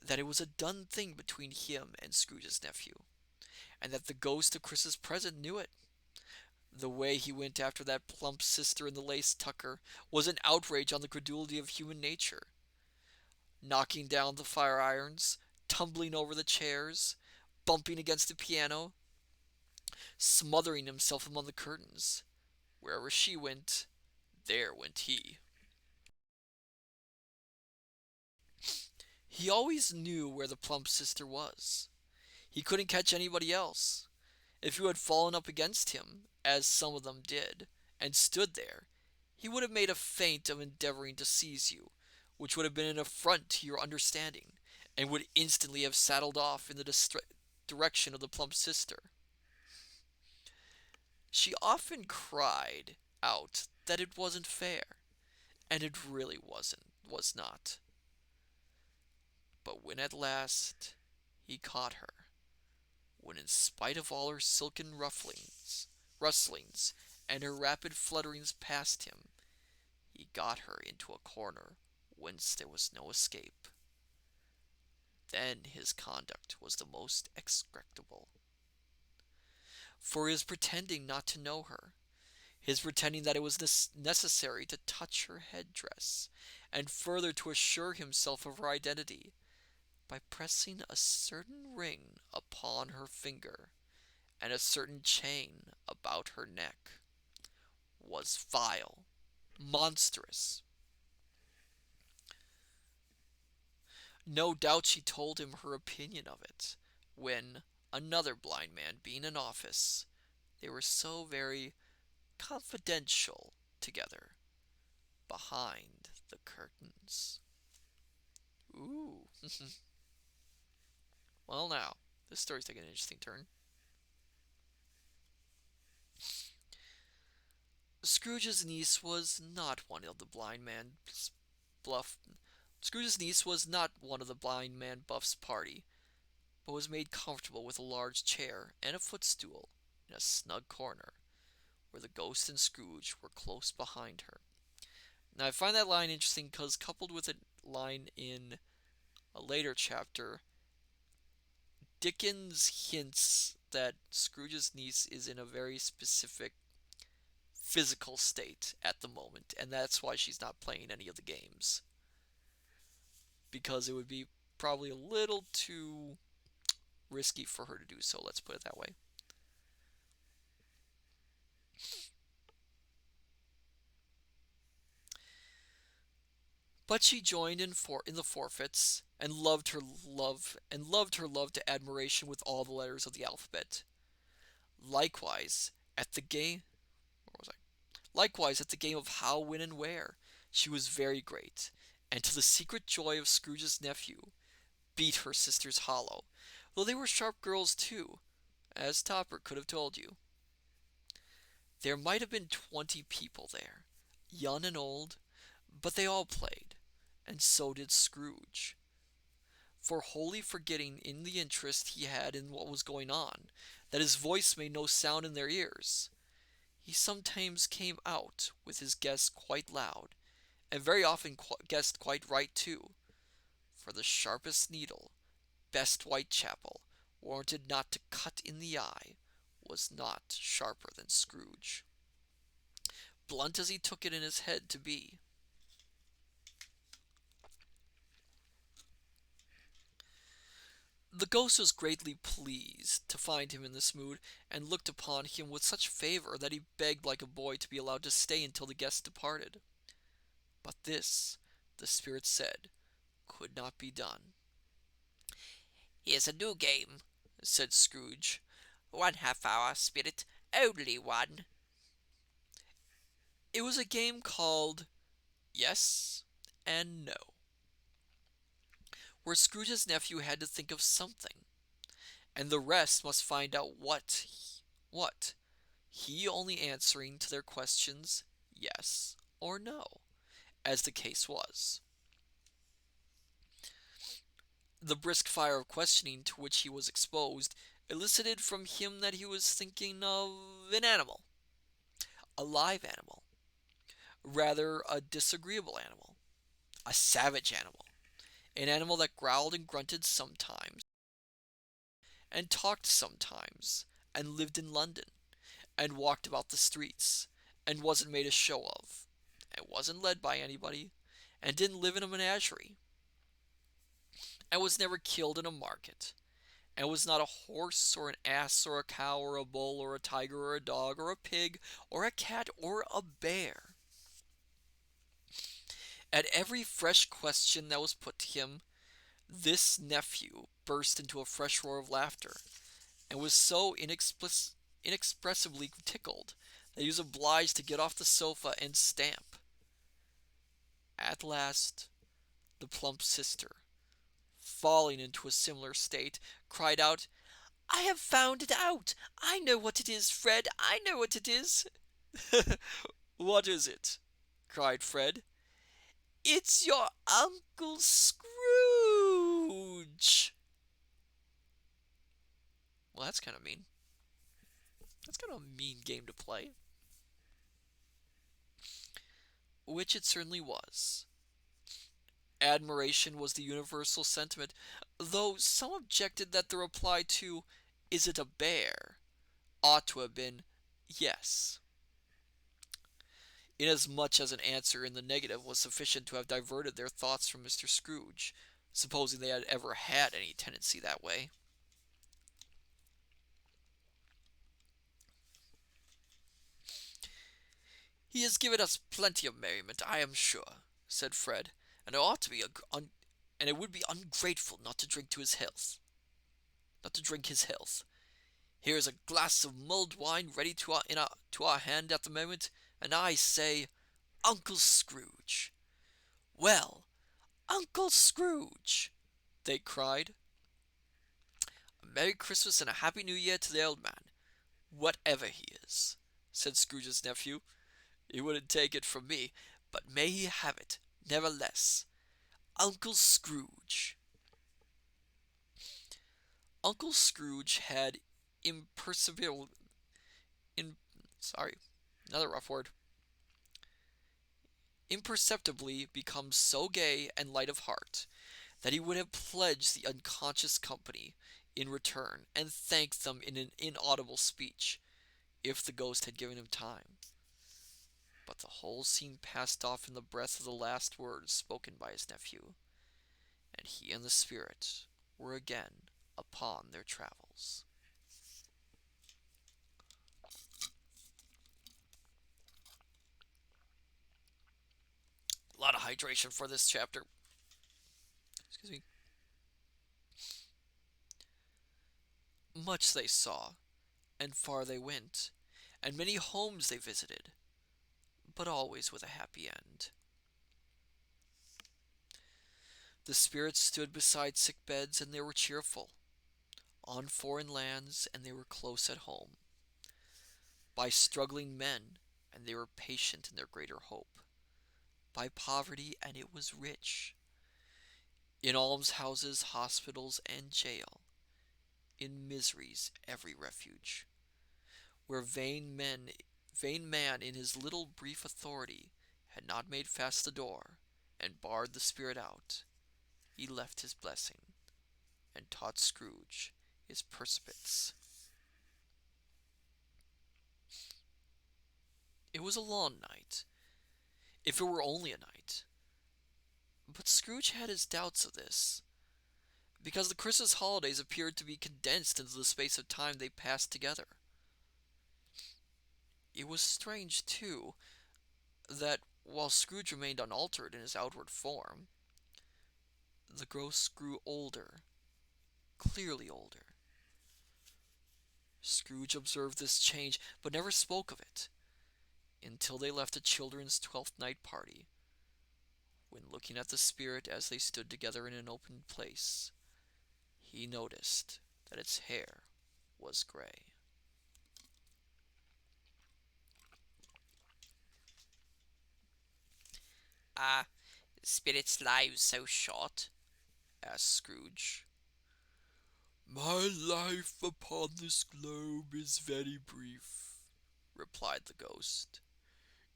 that it was a done thing between him and Scrooge's nephew, and that the ghost of Chris's present knew it. The way he went after that plump sister in the lace tucker was an outrage on the credulity of human nature. Knocking down the fire irons, tumbling over the chairs, bumping against the piano, smothering himself among the curtains. Wherever she went, there went he. He always knew where the plump sister was. He couldn't catch anybody else. If you had fallen up against him, as some of them did, and stood there, he would have made a feint of endeavoring to seize you, which would have been an affront to your understanding, and would instantly have saddled off in the direction of the plump sister. She often cried out that it wasn't fair, and it really was not. But when at last he caught her, when in spite of all her silken rustlings, and her rapid flutterings past him, he got her into a corner whence there was no escape, then his conduct was the most execrable. For his pretending not to know her, his pretending that it was necessary to touch her headdress, and further to assure himself of her identity, by pressing a certain ring upon her finger and a certain chain about her neck, was vile, monstrous. No doubt she told him her opinion of it, when, another blind man being in office, they were so very confidential together, behind the curtains. Ooh. Well, now, this story's taking an interesting turn. Scrooge's niece was not one of the blind man's bluff. Scrooge's niece was not one of the blind man Buff's party, but was made comfortable with a large chair and a footstool in a snug corner, where the ghost and Scrooge were close behind her. Now I find that line interesting because, coupled with a line in a later chapter, Dickens hints that Scrooge's niece is in a very specific physical state at the moment, and that's why she's not playing any of the games. Because it would be probably a little too risky for her to do so, let's put it that way. But she joined in the forfeits, and loved her love to admiration with all the letters of the alphabet. Likewise, at the game where was I? Likewise at the game of how, when, and where, she was very great, and to the secret joy of Scrooge's nephew, beat her sisters hollow, though they were sharp girls too, as Topper could have told you. There might have been 20 people there, young and old, but they all played, and so did Scrooge. For wholly forgetting in the interest he had in what was going on, that his voice made no sound in their ears, he sometimes came out with his guess quite loud, and very often guessed quite right too, for the sharpest needle, best Whitechapel, warranted not to cut in the eye, was not sharper than Scrooge, blunt as he took it in his head to be. The ghost was greatly pleased to find him in this mood, and looked upon him with such favor that he begged like a boy to be allowed to stay until the guests departed. But this, the spirit said, could not be done. "Here's a new game," said Scrooge. "1 half-hour, spirit, only one." It was a game called Yes and No, where Scrooge's nephew had to think of something, and the rest must find out what, he only answering to their questions yes or no, as the case was. The brisk fire of questioning to which he was exposed elicited from him that he was thinking of an animal, a live animal, rather a disagreeable animal, a savage animal, an animal that growled and grunted sometimes, and talked sometimes, and lived in London, and walked about the streets, and wasn't made a show of, and wasn't led by anybody, and didn't live in a menagerie, and was never killed in a market, and was not a horse or an ass or a cow or a bull or a tiger or a dog or a pig or a cat or a bear. At every fresh question that was put to him, this nephew burst into a fresh roar of laughter, and was so inexpressibly tickled that he was obliged to get off the sofa and stamp. At last, the plump sister, falling into a similar state, cried out, "I have found it out! I know what it is, Fred! I know what it is!" "What is it?" cried Fred. "It's your Uncle Scrooge!" Well, that's kind of mean. That's kind of a mean game to play. Which it certainly was. Admiration was the universal sentiment, though some objected that the reply to "Is it a bear?" ought to have been "Yes," inasmuch as an answer in the negative was sufficient to have diverted their thoughts from Mr. Scrooge, supposing they had ever had any tendency that way. "He has given us plenty of merriment, I am sure," said Fred, "and and it would be ungrateful not to drink his health. Here is a glass of mulled wine ready to our hand at the moment, and I say, Uncle Scrooge!" "Well, Uncle Scrooge!" they cried. "A Merry Christmas and a Happy New Year to the old man, whatever he is," said Scrooge's nephew. "He wouldn't take it from me, but may he have it, nevertheless. Uncle Scrooge!" Uncle Scrooge had imperceptibly, in, sorry, another rough word, imperceptibly become so gay and light of heart that he would have pledged the unconscious company in return and thanked them in an inaudible speech, if the ghost had given him time. But the whole scene passed off in the breath of the last words spoken by his nephew, and he and the spirit were again upon their travels. A lot of hydration for this chapter. Excuse me. Much they saw, and far they went, and many homes they visited, but always with a happy end. The spirits stood beside sick beds, and they were cheerful. On foreign lands, and they were close at home. By struggling men, and they were patient in their greater hope. By poverty, and it was rich. In almshouses, hospitals, and jail. In miseries, every refuge. Where vain man in his little brief authority had not made fast the door, and barred the spirit out, he left his blessing, and taught Scrooge his percipience. It was a long night, if it were only a night. But Scrooge had his doubts of this, because the Christmas holidays appeared to be condensed into the space of time they passed together. It was strange, too, that while Scrooge remained unaltered in his outward form, the ghost grew older, clearly older. Scrooge observed this change, but never spoke of it, until they left the children's 12th night party, when looking at the spirit as they stood together in an open place, he noticed that its hair was gray. Are spirits' lives so short? Asked Scrooge. My life upon this globe is very brief, replied the ghost.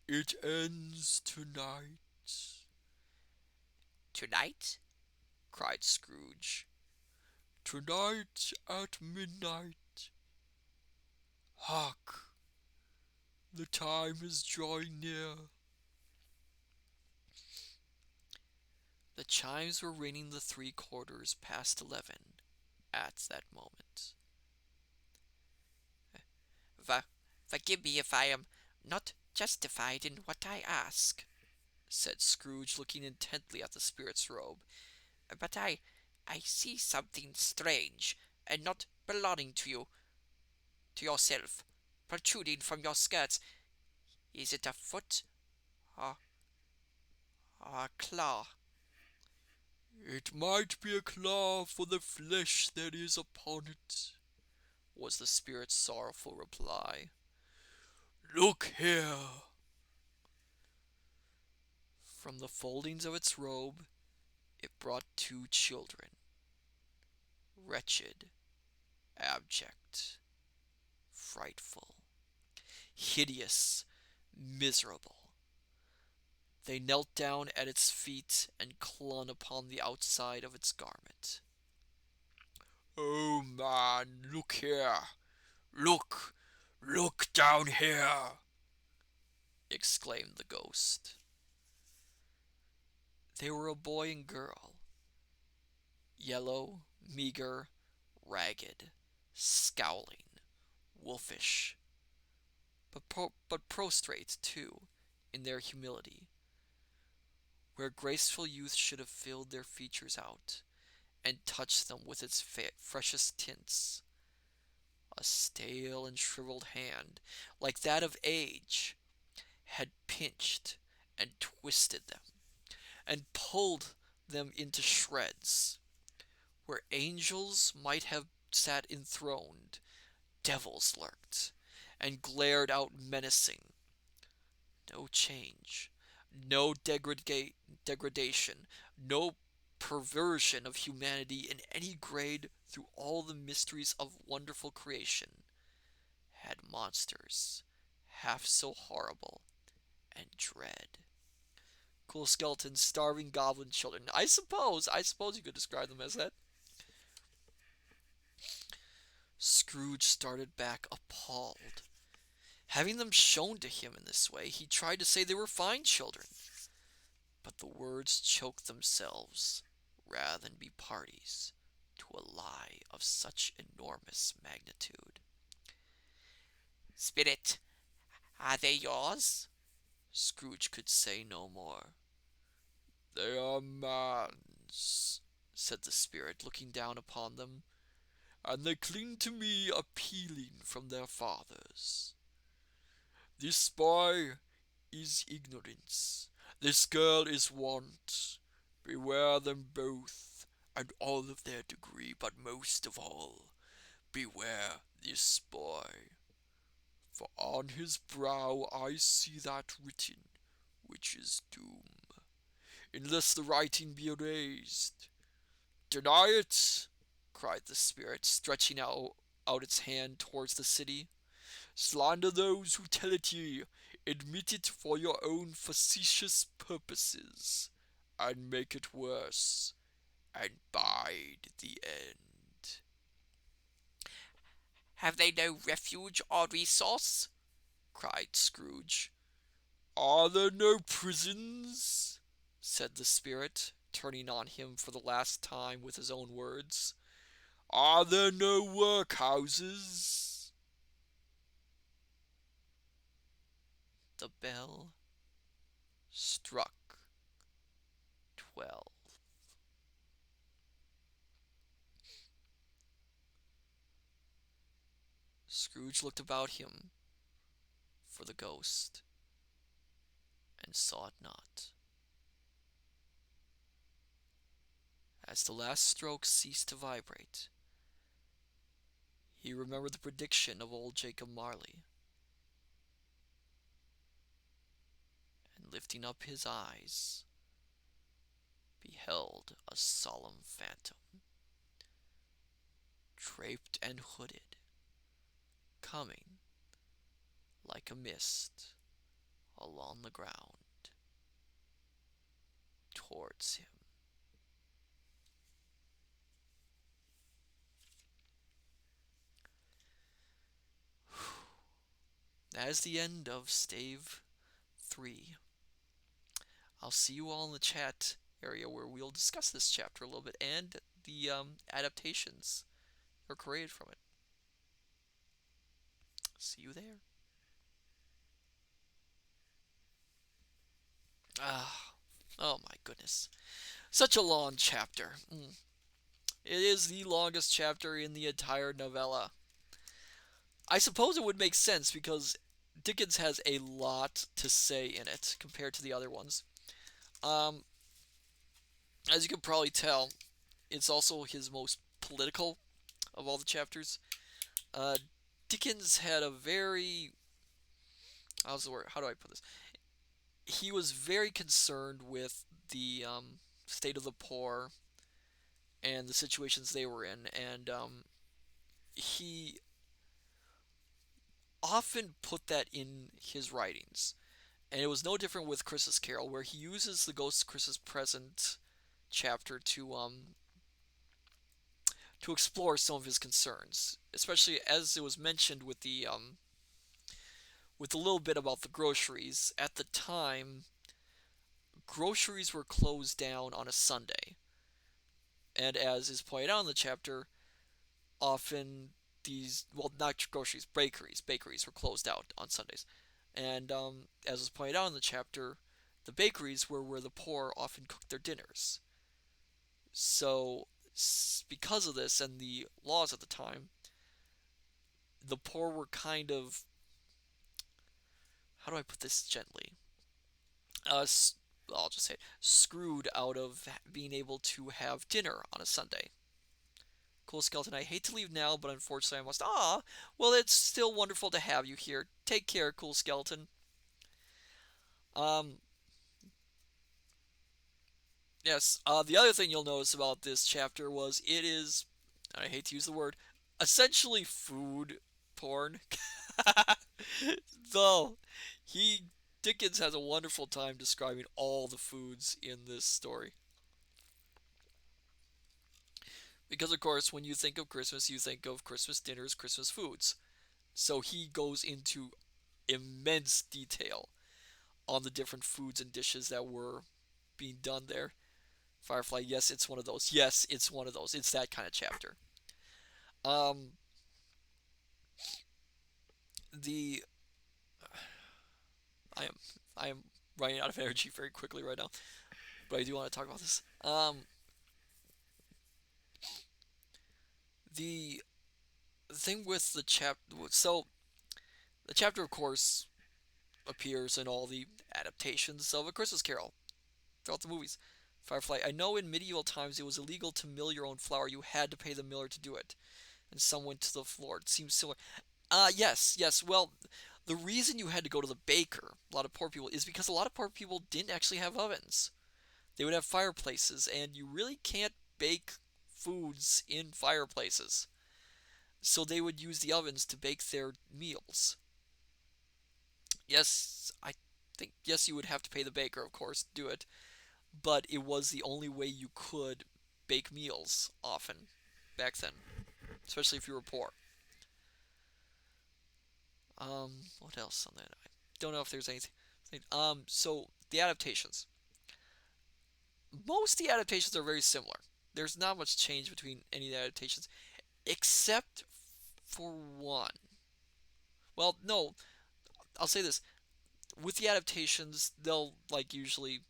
It ends tonight. Tonight? Cried Scrooge. Tonight at midnight. Hark! The time is drawing near. The chimes were ringing the 3/4 past 11 at that moment. Forgive me if I am not justified in what I ask, Said Scrooge, looking intently at the spirit's robe. but I see something strange and not belonging to yourself, protruding from your skirts. Is it a foot or, or a claw? It might be a claw for the flesh that is upon it, was the spirit's sorrowful reply. Look here! From the foldings of its robe, it brought 2 children, wretched, abject, frightful, hideous, miserable. They knelt down at its feet and clung upon the outside of its garment. Oh, man, look here! Look! Look down here! Exclaimed the ghost. They were a boy and girl, yellow, meager, ragged, scowling, wolfish, but prostrate, too, in their humility, where graceful youth should have filled their features out and touched them with its freshest tints. A stale and shriveled hand, like that of age, had pinched and twisted them, and pulled them into shreds. Where angels might have sat enthroned, devils lurked, and glared out menacing. No change, no degradation, no perversion of humanity in any grade through all the mysteries of wonderful creation had monsters half so horrible and dread. Cool skeletons, starving goblin children. I suppose you could describe them as that. Scrooge started back appalled. Having them shown to him in this way, he tried to say they were fine children, but the words choked themselves rather than be parties to a lie of such enormous magnitude. Spirit, are they yours? Scrooge could say no more. They are man's, said the spirit, looking down upon them, and they cling to me appealing from their fathers. This boy is ignorance, this girl is want. Beware them both, and all of their degree, but most of all, beware this boy. For on his brow I see that written which is doom, unless the writing be erased. Deny it, cried the spirit, stretching out its hand towards the city. Slander those who tell it ye, admit it for your own facetious purposes, and make it worse, and bide the end. Have they no refuge or resource? Cried Scrooge. Are there no prisons? Said the spirit, turning on him for the last time with his own words. Are there no workhouses? The bell struck 12. Scrooge looked about him for the ghost and saw it not. As the last stroke ceased to vibrate, he remembered the prediction of old Jacob Marley, and lifting up his eyes, beheld a solemn phantom, draped and hooded, coming like a mist along the ground towards him. That is the end of Stave 3. I'll see you all in the chat area where we'll discuss this chapter a little bit and the adaptations that are created from it. See you there. Ah, oh my goodness. Such a long chapter. It is the longest chapter in the entire novella. I suppose it would make sense because Dickens has a lot to say in it compared to the other ones. Um, as you can probably tell, it's also his most political of all the chapters. Uh, Dickens had a very how's the word? How do I put this? He was very concerned with the state of the poor and the situations they were in, and he often put that in his writings. And it was no different with Christmas Carol, where he uses the Ghost of Christmas Present chapter to explore some of his concerns, especially as it was mentioned with a little bit about the groceries. At the time, groceries were closed down on a Sunday, and as is pointed out in the chapter, often these not groceries, bakeries were closed out on Sundays, and as was pointed out in the chapter, the bakeries were where the poor often cooked their dinners. So, because of this and the laws at the time, the poor were kind of, how do I put this gently? Uh, I'll just say it, screwed out of being able to have dinner on a Sunday. Cool Skeleton, I hate to leave now, but unfortunately I must. Ah, well, it's still wonderful to have you here. Take care, Cool Skeleton. Um, yes. The other thing you'll notice about this chapter was it is, I hate to use the word, essentially food porn. Though he Dickens has a wonderful time describing all the foods in this story. Because of course, when you think of Christmas, you think of Christmas dinners, Christmas foods. So he goes into immense detail on the different foods and dishes that were being done there. Firefly, yes, it's one of those. Yes, it's one of those. It's that kind of chapter. Um, the I am I am running out of energy very quickly right now, but I do want to talk about this. The thing with the so the chapter, of course, appears in all the adaptations of A Christmas Carol throughout the movies. Firefly, I know in medieval times it was illegal to mill your own flour. You had to pay the miller to do it. And some went to the floor. It seems similar. Yes. Well, the reason you had to go to the baker, a lot of poor people, is because a lot of poor people didn't actually have ovens. They would have fireplaces, and you really can't bake foods in fireplaces. So they would use the ovens to bake their meals. Yes, I think, yes, you would have to pay the baker, of course, to do it, but it was the only way you could bake meals often back then, especially if you were poor. What else on that? I don't know if there's anything. So the adaptations. Most of the adaptations are very similar. There's not much change between any of the adaptations, except for one. Well, no, I'll say this. With the adaptations, they'll like usually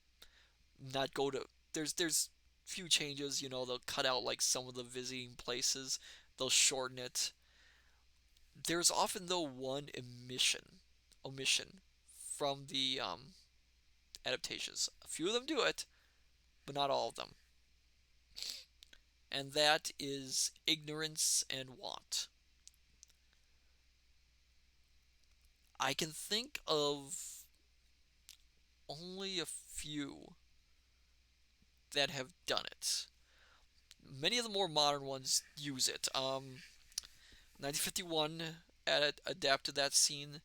not go to. There's few changes. They'll cut out like some of the visiting places. They'll shorten it. There's often though one omission from the adaptations. A few of them do it, but not all of them. And that is ignorance and want. I can think of only a few that have done it. Many of the more modern ones use it. 1951 adapted that scene.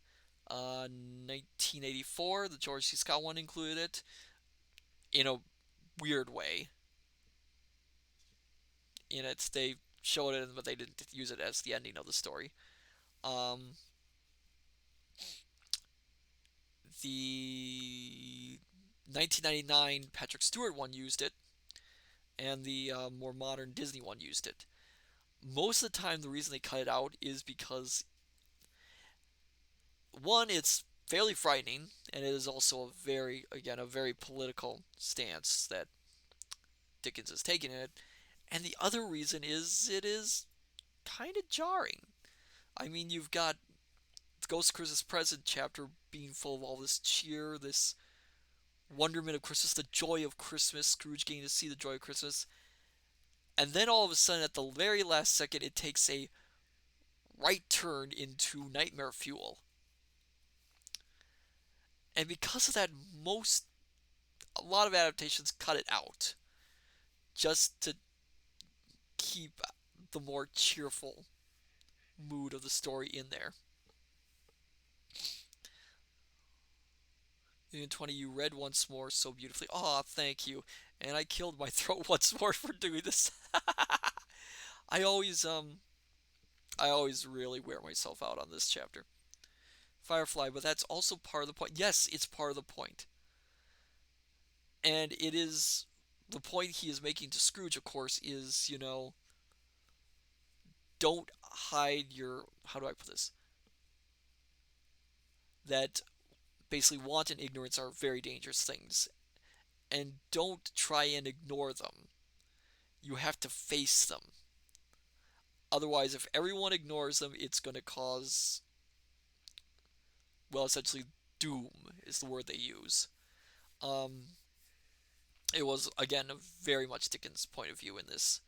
1984, the George C. Scott one included it in a weird way. In it, they showed it, but they didn't use it as the ending of the story. Um, the 1999 Patrick Stewart one used it, and the more modern Disney one used it. Most of the time, the reason they cut it out is because one, it's fairly frightening, and it is also a very political stance that Dickens is taking in it. And the other reason is it is kind of jarring. I mean, you've got Ghost of Christmas Present chapter being full of all this cheer, this wonderment of Christmas, the joy of Christmas, Scrooge getting to see the joy of Christmas. And then all of a sudden, at the very last second, it takes a right turn into nightmare fuel. And because of that, a lot of adaptations cut it out just to keep the more cheerful mood of the story in there. In 20, you read once more so beautifully. Aw, thank you. And I killed my throat once more for doing this. I always I always really wear myself out on this chapter. Firefly, but that's also part of the point. Yes, it's part of the point. And it is the point he is making to Scrooge, of course, is, don't hide your, how do I put this? That basically want and ignorance are very dangerous things. And don't try and ignore them. You have to face them. Otherwise, if everyone ignores them, it's going to cause, well, essentially, doom is the word they use. Um, it was, again, a very much Dickens' point of view in this.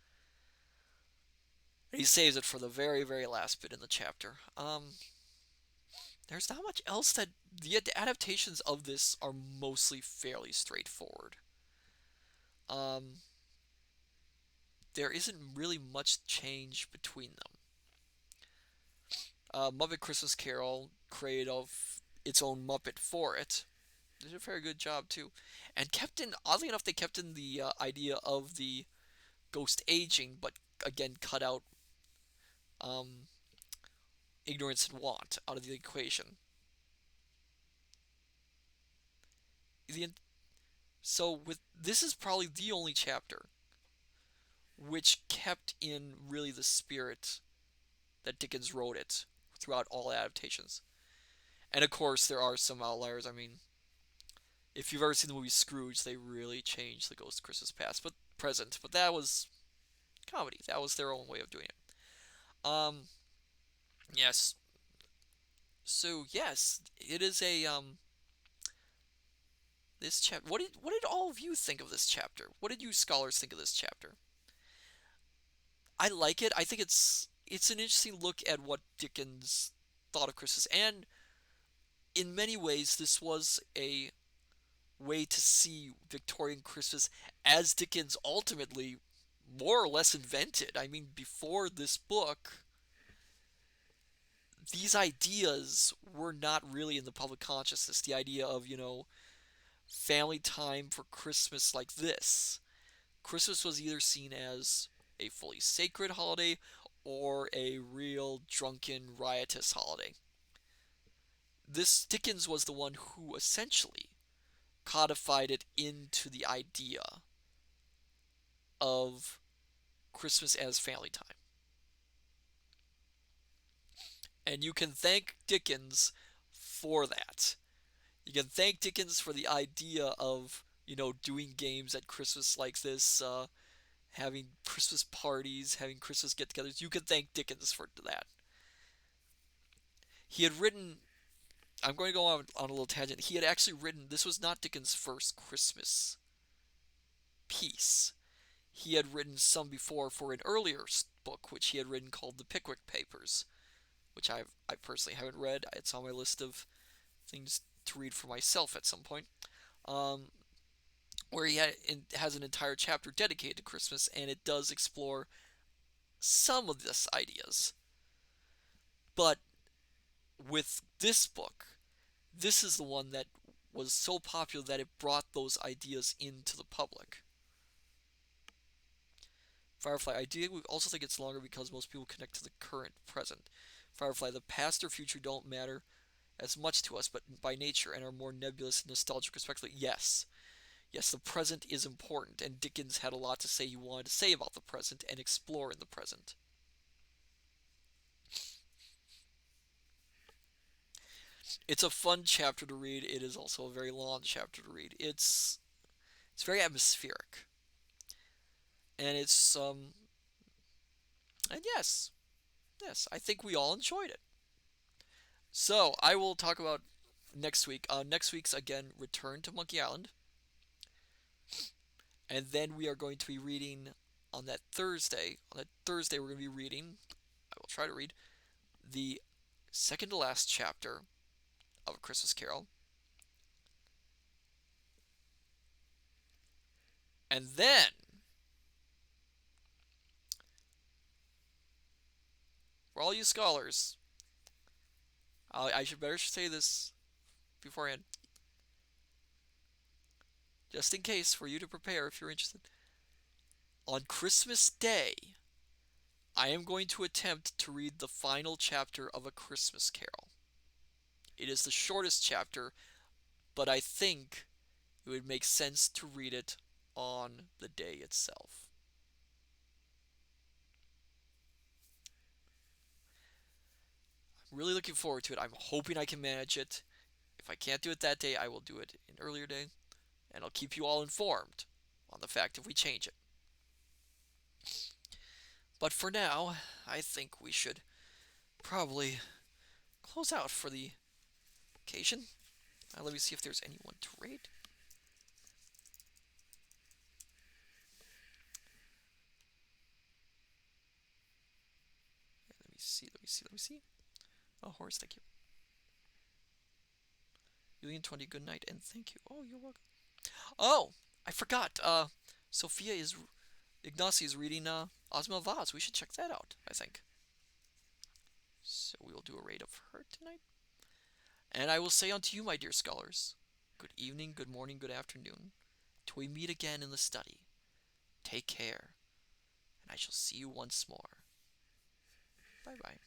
And he saves it for the very, very last bit in the chapter. There's not much else that the adaptations of this are mostly fairly straightforward. Um, there isn't really much change between them. Muppet Christmas Carol created its own Muppet for it. They did a very good job too, and oddly enough, they kept in the idea of the ghost aging, but again cut out um, ignorance and want out of the equation. The, so with this is probably the only chapter which kept in really the spirit that Dickens wrote it throughout all adaptations. And of course, there are some outliers. I mean, if you've ever seen the movie Scrooge, they really changed the Ghost of Christmas Past, but present. But that was comedy. That was their own way of doing it. Yes. So yes, it is a this chapter. What did all of you think of this chapter? What did you scholars think of this chapter? I like it. I think it's an interesting look at what Dickens thought of Christmas, and in many ways, this was a way to see Victorian Christmas as Dickens ultimately more or less invented. I mean, before this book, these ideas were not really in the public consciousness. The idea of, family time for Christmas like this. Christmas was either seen as a fully sacred holiday or a real drunken, riotous holiday. This Dickens was the one who essentially codified it into the idea of Christmas as family time. And you can thank Dickens for that. You can thank Dickens for the idea of, doing games at Christmas like this, having Christmas parties, having Christmas get togethers. You can thank Dickens for that. He had written, I'm going to go on a little tangent. He had actually written, this was not Dickens' first Christmas piece. He had written some before for an earlier book, which he had written called The Pickwick Papers, which I personally haven't read. It's on my list of things to read for myself at some point. Um, where has an entire chapter dedicated to Christmas, and it does explore some of these ideas. But with this book, this is the one that was so popular that it brought those ideas into the public. Firefly, I do also think it's longer because most people connect to the current present. Firefly, the past or future don't matter as much to us, but by nature and are more nebulous and nostalgic respectively. Yes. Yes, the present is important, and Dickens had a lot to say he wanted to say about the present and explore in the present. It's a fun chapter to read. It is also a very long chapter to read. It's very atmospheric. And it's and yes, I think we all enjoyed it. So, I will talk about next week. Next week's again Return to Monkey Island. And then we are going to be reading on that Thursday. On that Thursday, we're going to be reading, I will try to read, the second to last chapter of A Christmas Carol. And then, for all you scholars, I should better say this beforehand, just in case for you to prepare if you're interested. On Christmas Day, I am going to attempt to read the final chapter of A Christmas Carol. It is the shortest chapter, but I think it would make sense to read it on the day itself. I'm really looking forward to it. I'm hoping I can manage it. If I can't do it that day, I will do it an earlier day, and I'll keep you all informed on the fact if we change it. But for now, I think we should probably close out for the occasion. Let me see if there's anyone to rate. Let me see. Oh, Horace, thank you. Julian20, good night, and thank you. Oh, you're welcome. Oh, I forgot. Ignacy is reading Ozma of Oz. We should check that out, I think. So we will do a raid of her tonight. And I will say unto you, my dear scholars, good evening, good morning, good afternoon, till we meet again in the study. Take care, and I shall see you once more. Bye bye.